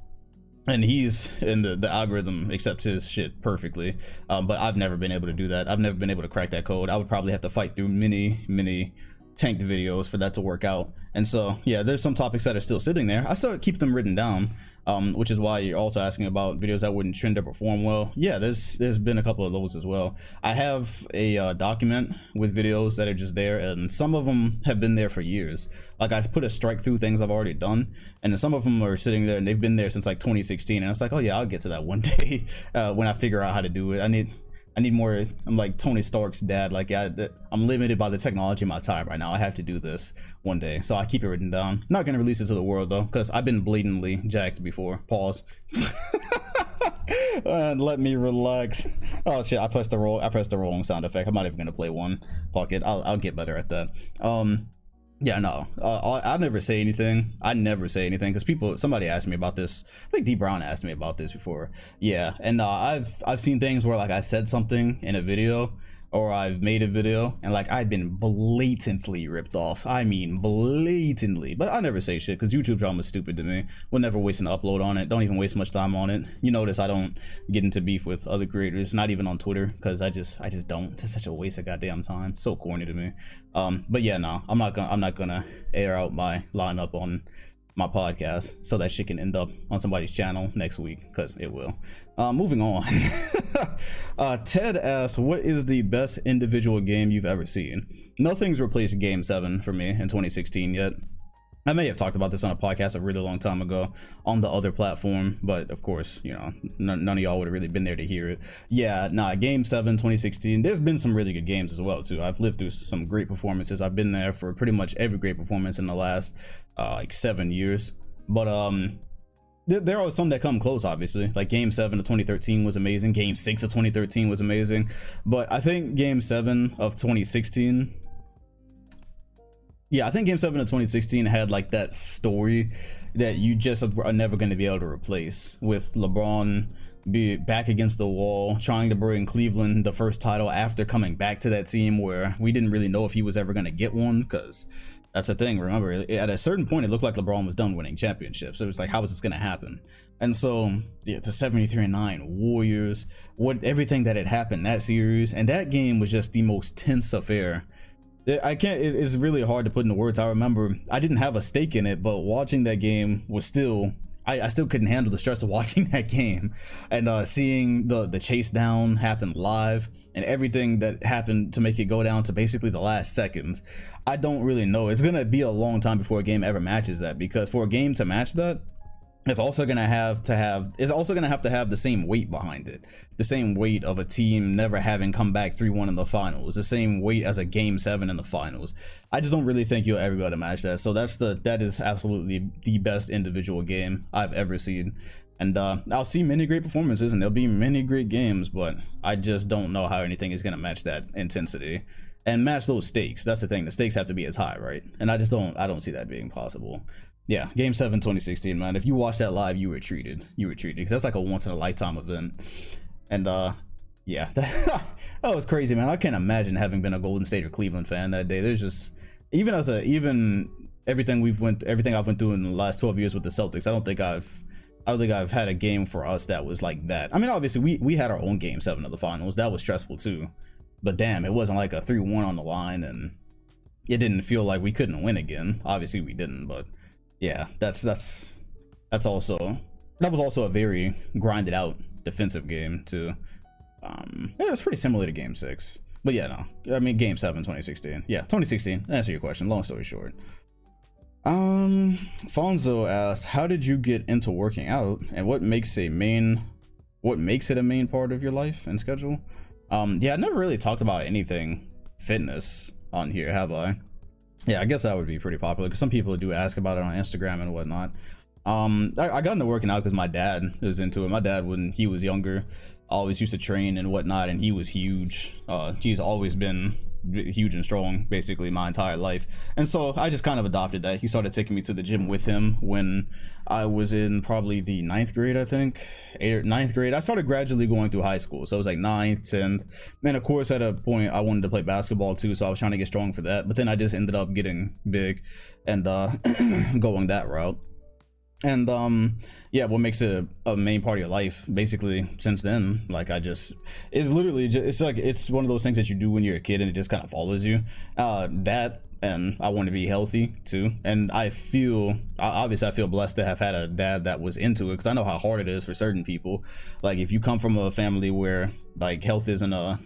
and he's in the algorithm accepts his shit perfectly. But I've never been able to do that. I've never been able to crack that code. I would probably have to fight through many tanked videos for that to work out. And so yeah, there's some topics that are still sitting there. I still keep them written down, which is why you're also asking about videos that wouldn't trend or perform well. Yeah, there's been a couple of those as well. I have a document with videos that are just there, and some of them have been there for years. Like I put a strike through things I've already done, and then some of them are sitting there and they've been there since like 2016, and it's like, oh yeah, I'll get to that one day when I figure out how to do it. I need more. I'm like Tony Stark's dad. Like I'm limited by the technology of my time right now. I have to do this one day, so I keep it written down. Not gonna release it to the world though, because I've been blatantly jacked before. Pause. And let me relax. Oh shit! I pressed the wrong sound effect. I'm not even gonna play one. Fuck it. I'll get better at that. Yeah, no, I never say anything. I never say anything because somebody asked me about this. I think D Brown asked me about this before. Yeah, and I've seen things where like I said something in a video, or I've made a video and like I've been blatantly ripped off. I mean blatantly. But I never say shit because YouTube drama is stupid to me. We'll never waste an upload on it. Don't even waste much time on it. You notice I don't get into beef with other creators, not even on Twitter, because I just don't. It's such a waste of goddamn time. So corny to me. But yeah, no, I'm not gonna air out my lineup on my podcast so that shit can end up on somebody's channel next week, because it will. Moving on. Ted asked, what is the best individual game you've ever seen? Nothing's replaced Game 7 for me in 2016 yet. I may have talked about this on a podcast a really long time ago on the other platform, but of course, you know, none of y'all would have really been there to hear it. Yeah, nah, Game 7 2016, there's been some really good games as well too. I've lived through some great performances. I've been there for pretty much every great performance in the last like 7 years. But there are some that come close, obviously. Like Game 7 of 2013 was amazing. Game 6 of 2013 was amazing. But I think Game 7 of 2016... Yeah, I think Game 7 of 2016 had like that story that you just are never going to be able to replace, with LeBron be back against the wall trying to bring Cleveland the first title after coming back to that team where we didn't really know if he was ever going to get one, because that's the thing. Remember, at a certain point it looked like LeBron was done winning championships. It was like, how is this going to happen? And so yeah, the 73-9 Warriors, everything that had happened that series, and that game was just the most tense affair. It's really hard to put into words. I remember I didn't have a stake in it, but watching that game was still, I still couldn't handle the stress of watching that game, and seeing the chase down happen live and everything that happened to make it go down to basically the last seconds. I don't really know. It's gonna be a long time before a game ever matches that, because for a game to match that, it's also gonna have to have the same weight behind it, the same weight of a team never having come back 3-1 in the finals, the same weight as a Game 7 in the finals. I just don't really think you'll ever be able to match that. So that is absolutely the best individual game I've ever seen. And I'll see many great performances and there'll be many great games, but I just don't know how anything is gonna match that intensity and match those stakes. That's the thing. The stakes have to be as high, right? And I don't see that being possible. Yeah, Game 7 2016, man. If you watched that live, you were treated. Because that's like a once-in-a-lifetime event. And, yeah, that was crazy, man. I can't imagine having been a Golden State or Cleveland fan that day. There's just, even everything I've went through in the last 12 years with the Celtics, I don't think I've had a game for us that was like that. I mean, obviously, we had our own Game 7 of the finals. That was stressful, too. But damn, it wasn't like a 3-1 on the line, and it didn't feel like we couldn't win again. Obviously, we didn't, but... yeah, that was also a very grinded out defensive game too. Yeah, it was pretty similar to Game 6, but yeah, no, I mean Game 7 2016. Yeah, 2016. Answer your question. Long story short. Fonzo asked, how did you get into working out, and what makes it a main part of your life and schedule? Yeah, I never really talked about anything fitness on here, have I? Yeah, I guess that would be pretty popular because some people do ask about it on Instagram and whatnot. I got into working out because my dad was into it. My dad, when he was younger, always used to train and whatnot, and he was huge. He's always been huge and strong basically my entire life, and so I just kind of adopted that. He started taking me to the gym with him when I was in probably the 9th grade, I think, 8th or 9th grade. I started gradually going through high school, so it was like 9th, 10th. Then of course at a point I wanted to play basketball too, so I was trying to get strong for that, but then I just ended up getting big and going that route. And yeah, what makes it a main part of your life basically since then, like it's literally just, it's like it's one of those things that you do when you're a kid and it just kind of follows you. That, and I want to be healthy too, and obviously I feel blessed to have had a dad that was into it, because I know how hard it is for certain people. Like if you come from a family where like health isn't a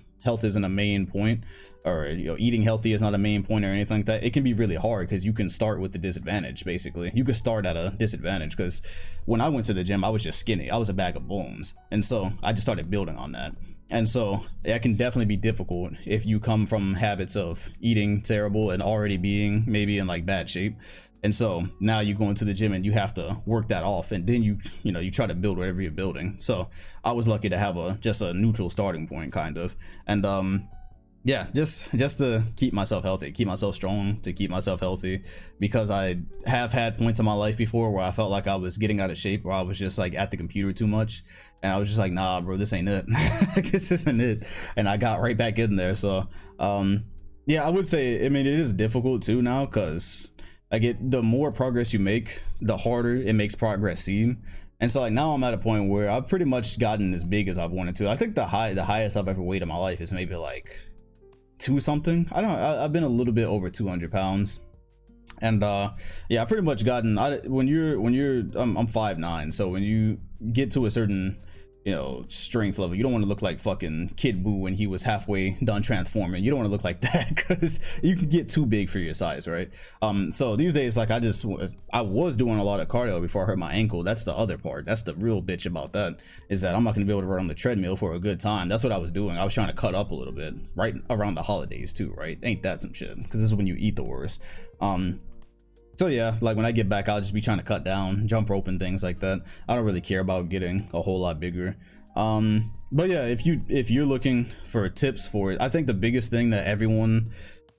main point, or eating healthy is not a main point or anything like that, it can be really hard because you can start with the disadvantage. Basically you could start at a disadvantage, because when I went to the gym I was just skinny, I was a bag of bones, and so I just started building on that. And so that can definitely be difficult if you come from habits of eating terrible and already being maybe in like bad shape, and so now you go into the gym and you have to work that off, and then you try to build whatever you're building. So I was lucky to have just a neutral starting point kind of. And yeah, just to keep myself healthy, keep myself strong, to keep myself healthy, because I have had points in my life before where I felt like I was getting out of shape, where I was just like at the computer too much, and I was just like, nah bro, this ain't it. This isn't it, and I got right back in there. So yeah, I would say, I mean, it is difficult too now, because like the more progress you make, the harder it makes progress seem. And so like now I'm at a point where I've pretty much gotten as big as I've wanted to. I think the highest I've ever weighed in my life is maybe like 2 something. I've been a little bit over 200 pounds. And yeah, I've pretty much gotten, when you're I'm 5'9", so when you get to a certain strength level, you don't want to look like fucking Kid Buu when he was halfway done transforming. You don't want to look like that, because you can get too big for your size, right? So these days, like I was doing a lot of cardio before I hurt my ankle. That's the other part. That's the real bitch about that, is that I'm not gonna be able to run on the treadmill for a good time. That's what I was doing. I was trying to cut up a little bit right around the holidays too, right? Ain't that some shit? Because this is when you eat the worst. So yeah, like when I get back, I'll just be trying to cut down, jump rope and things like that. I don't really care about getting a whole lot bigger. But yeah, if you're looking for tips for it, I think the biggest thing that everyone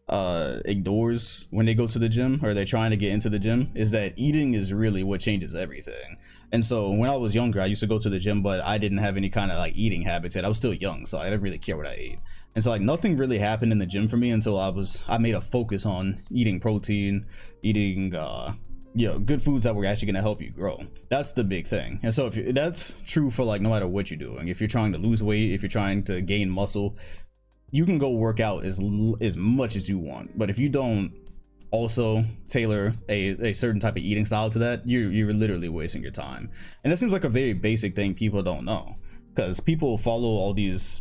ignores when they go to the gym, or they're trying to get into the gym, is that eating is really what changes everything. And so when I was younger, I used to go to the gym, but I didn't have any kind of like eating habits yet. I was still young, so I didn't really care what I ate. And so like nothing really happened in the gym for me until I made a focus on eating protein, eating good foods that were actually going to help you grow. That's the big thing. And so that's true for like no matter what you're doing. If you're trying to lose weight, if you're trying to gain muscle, you can go work out as much as you want. But if you don't also tailor a certain type of eating style to that, you're literally wasting your time. And that seems like a very basic thing people don't know, because people follow all these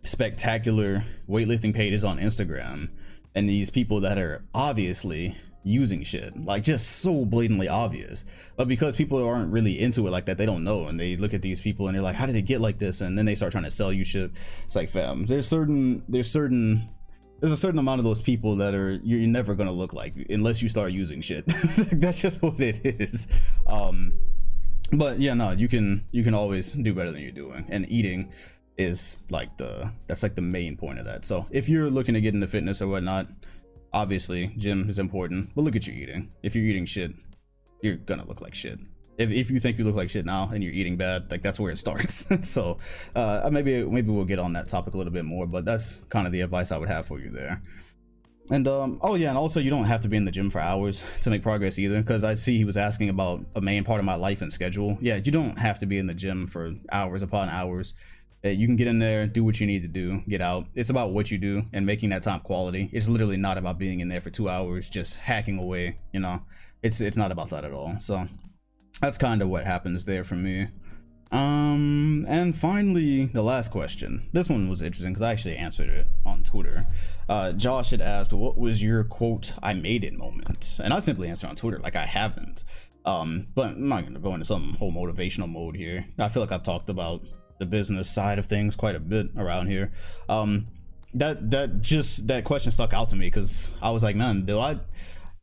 spectacular weightlifting pages on Instagram, and these people that are obviously using shit, like just so blatantly obvious, but because people aren't really into it like that, they don't know, and they look at these people and they're like, how did they get like this? And then they start trying to sell you shit. It's like, fam, there's a certain amount of those people that you're never gonna look like unless you start using shit. That's just what it is. But yeah, no, you can always do better than you're doing, and eating is like that's like the main point of that. So if you're looking to get into fitness or whatnot, obviously gym is important, but look at your eating. If you're eating shit, you're gonna look like shit. If you think you look like shit now and you're eating bad, like that's where it starts. So maybe we'll get on that topic a little bit more, but that's kind of the advice I would have for you there. And oh yeah, and also you don't have to be in the gym for hours to make progress either, because I see he was asking about a main part of my life and schedule. Yeah, you don't have to be in the gym for hours upon hours. You can get in there, do what you need to do, get out. It's about what you do and making that time quality. It's literally not about being in there for 2 hours just hacking away, it's not about that at all. So that's kind of what happens there for me. And finally, the last question. This one was interesting because I actually answered it on Twitter. Josh had asked, what was your quote I made it moment? And I simply answered on Twitter like I haven't. But I'm not gonna go into some whole motivational mode here. I feel like I've talked about the business side of things quite a bit around here. that question stuck out to me, because I was like, man,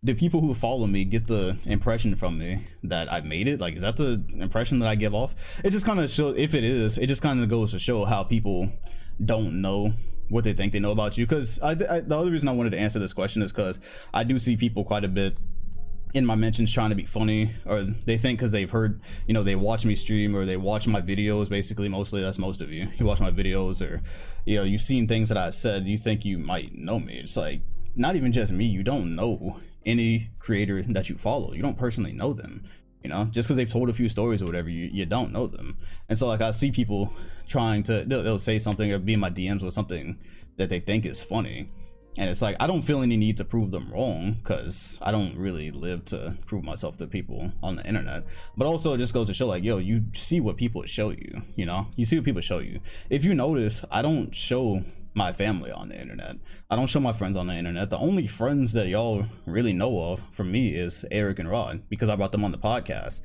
do people who follow me get the impression from me that I made it? Like, is that the impression that I give off? It just kind of shows, if it is, it just kind of goes to show how people don't know what they think they know about you. Because the other reason I wanted to answer this question is because I do see people quite a bit in my mentions trying to be funny, or they think because they've heard, you know, they watch me stream or they watch my videos, basically. Mostly that's most of you watch my videos, or, you know, you've seen things that I've said, you think you might know me. It's like, not even just me, you don't know any creator that you follow. You don't personally know them, you know, just because they've told a few stories or whatever, you don't know them. And so, like, I see people trying to, they'll say something or be in my DMs with something that they think is funny, and it's like, I don't feel any need to prove them wrong, because I don't really live to prove myself to people on the internet. But also, it just goes to show, like, yo, you see what people show you, you know, you see what people show you. If you notice, I don't show my family on the internet. I don't show my friends on the internet. The only friends that y'all really know of from me is Eric and Rod, because I brought them on the podcast.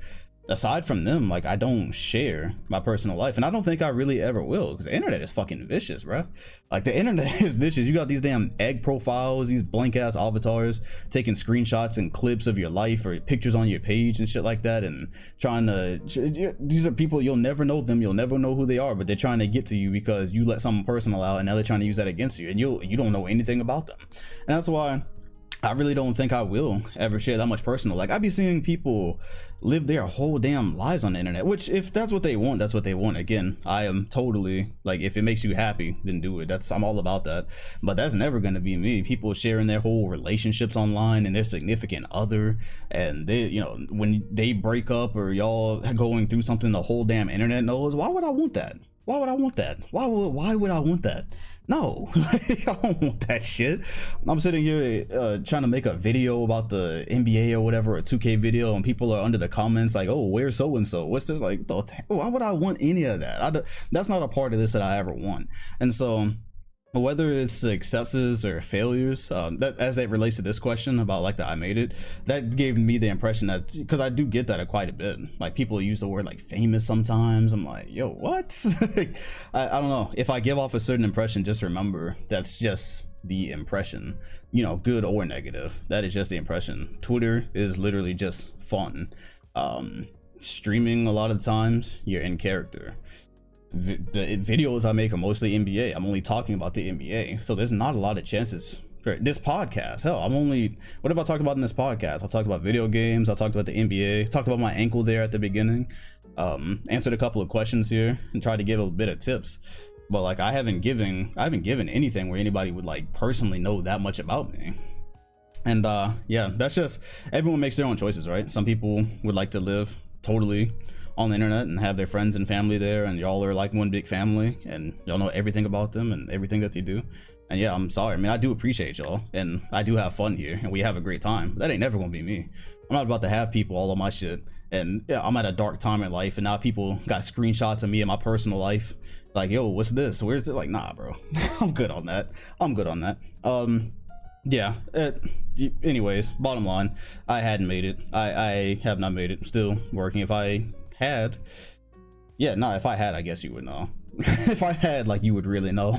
Aside from them, like, I don't share my personal life, and I don't think I really ever will, because the internet is fucking vicious, bro. Like, the internet is vicious. You got these damn egg profiles, these blank ass avatars taking screenshots and clips of your life or pictures on your page and shit like that, and trying to, these are people, you'll never know them, you'll never know who they are, but they're trying to get to you because you let something personal out, and now they're trying to use that against you, and you don't know anything about them. And that's why I really don't think I will ever share that much personal. Like, I be seeing people live their whole damn lives on the internet, which, if that's what they want, that's what they want. Again, I am totally, like, if it makes you happy, then do it. I'm all about that. But that's never going to be me. People sharing their whole relationships online and their significant other, and they, you know, when they break up or y'all going through something the whole damn internet knows. Why would I want that? Why would I want that? Why would I want that? No, like, I don't want that shit. I'm sitting here trying to make a video about the NBA or whatever, a 2K video, and people are under the comments like, oh, where's so-and-so? What's this? Like, why would I want any of that? That's not a part of this that I ever want. And so, whether it's successes or failures, that, as it relates to this question about, like, that I made it, that gave me the impression that, because I do get that quite a bit, like, people use the word like famous sometimes. I'm like, yo, what? I don't know, if I give off a certain impression, just remember that's just the impression, you know, good or negative. That is just the impression. Twitter is literally just fun. Streaming, a lot of times you're in character. The videos I make are mostly NBA. I'm only talking about the NBA, so there's not a lot of chances for this podcast. Hell, what have I talked about in this podcast? I've talked about video games, I talked about the NBA, talked about my ankle there at the beginning, answered a couple of questions here and tried to give a bit of tips. But, like, I haven't given anything where anybody would, like, personally know that much about me. And yeah, that's just, everyone makes their own choices, right? Some people would like to live totally on the internet and have their friends and family there, and y'all are like one big family, and y'all know everything about them and everything that they do. And yeah, I'm sorry, I mean, I do appreciate y'all, and I do have fun here, and we have a great time. That ain't never gonna be me. I'm not about to have people all of my shit, and yeah, I'm at a dark time in life, and now people got screenshots of me in my personal life, like, yo, what's this, where's it? Like, nah, bro. I'm good on that. Yeah, anyways, bottom line, I hadn't made it. I have not made it. Still working. If I had, if I had, I guess you would know. If I had, like, you would really know.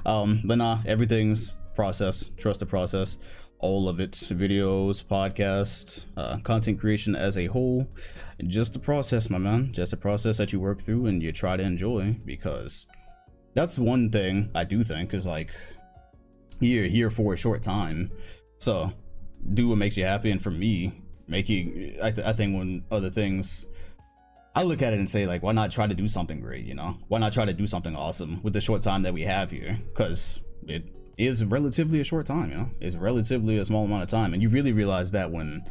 But nah, everything's process. Trust the process. All of it, videos, podcasts, content creation as a whole, just a process, my man. Just a process that you work through and you try to enjoy, because that's one thing I do think is, like, you're here for a short time, so do what makes you happy. And for me, I think one of the things I look at it and say, like, why not try to do something great, you know? Why not try to do something awesome with the short time that we have here? Because it is relatively a short time, you know? It's relatively a small amount of time, and you really realize that when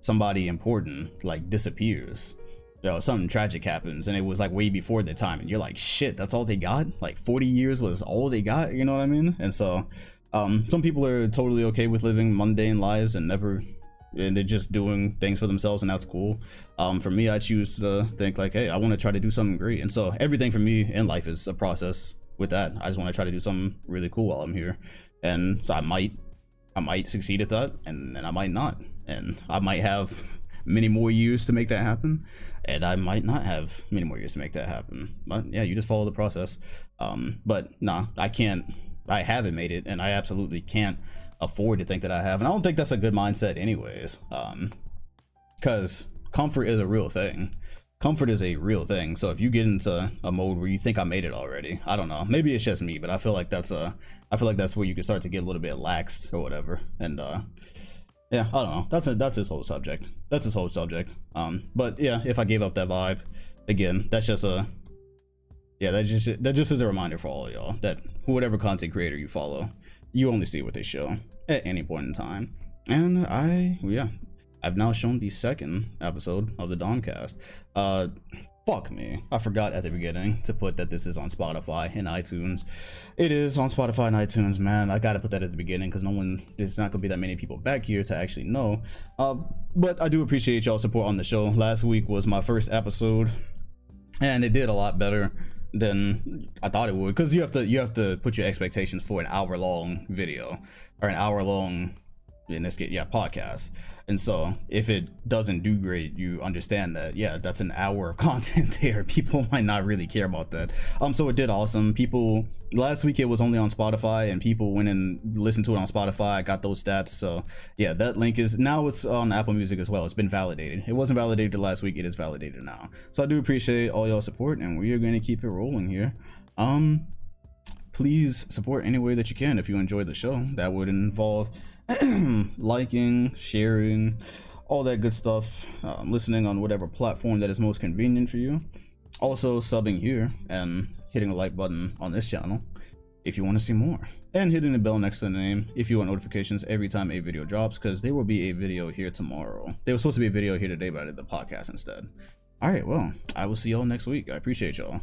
somebody important, like, disappears. You know, something tragic happens, and it was, like, way before their time, and you're like, shit, that's all they got? Like, 40 years was all they got, you know what I mean? And so, some people are totally okay with living mundane lives and they're just doing things for themselves, and that's cool. For me, I choose to think, like, hey, I want to try to do something great. And so everything for me in life is a process with that. I just want to try to do something really cool while I'm here. And so I might succeed at that, and then I might not. And I might have many more years to make that happen, and I might not have many more years to make that happen. But yeah, you just follow the process. But nah, I can't I haven't made it, and I absolutely can't afford to think that I have. And I don't think that's a good mindset anyways, because comfort is a real thing. Comfort is a real thing. So if you get into a mode where you think I made it already, I don't know, maybe it's just me, but I feel like that's where you can start to get a little bit laxed or whatever. And yeah, I don't know, that's his whole subject. That's his whole subject. But yeah, if I gave up that vibe, again, that's just a, yeah, that just is a reminder for all of y'all that whatever content creator you follow, you only see what they show at any point in time. And I've now shown the second episode of the DomCast. Fuck me, I forgot at the beginning to put that this is on Spotify and iTunes. It is on Spotify and iTunes, man. I gotta put that at the beginning because there's not gonna be that many people back here to actually know. But I do appreciate y'all's support on the show. Last week was my first episode, and it did a lot better than I thought it would, because you have to put your expectations for an hour-long video, or an hour-long, in this case, yeah, podcast. And so if it doesn't do great, you understand that, yeah, that's an hour of content there. People might not really care about that. So it did awesome. People, last week it was only on Spotify, and people went and listened to it on Spotify. I got those stats. So yeah, that link is now, it's on Apple Music as well. It's been validated. It wasn't validated last week. It is validated now. So I do appreciate all y'all support, and we are going to keep it rolling here. Please support any way that you can if you enjoy the show. That would involve liking, sharing, all that good stuff, listening on whatever platform that is most convenient for you. Also subbing here and hitting the like button on this channel if you want to see more, and hitting the bell next to the name if you want notifications every time a video drops, because there will be a video here tomorrow. There was supposed to be a video here today, but I did the podcast instead. All right, well, I will see y'all next week. I appreciate y'all.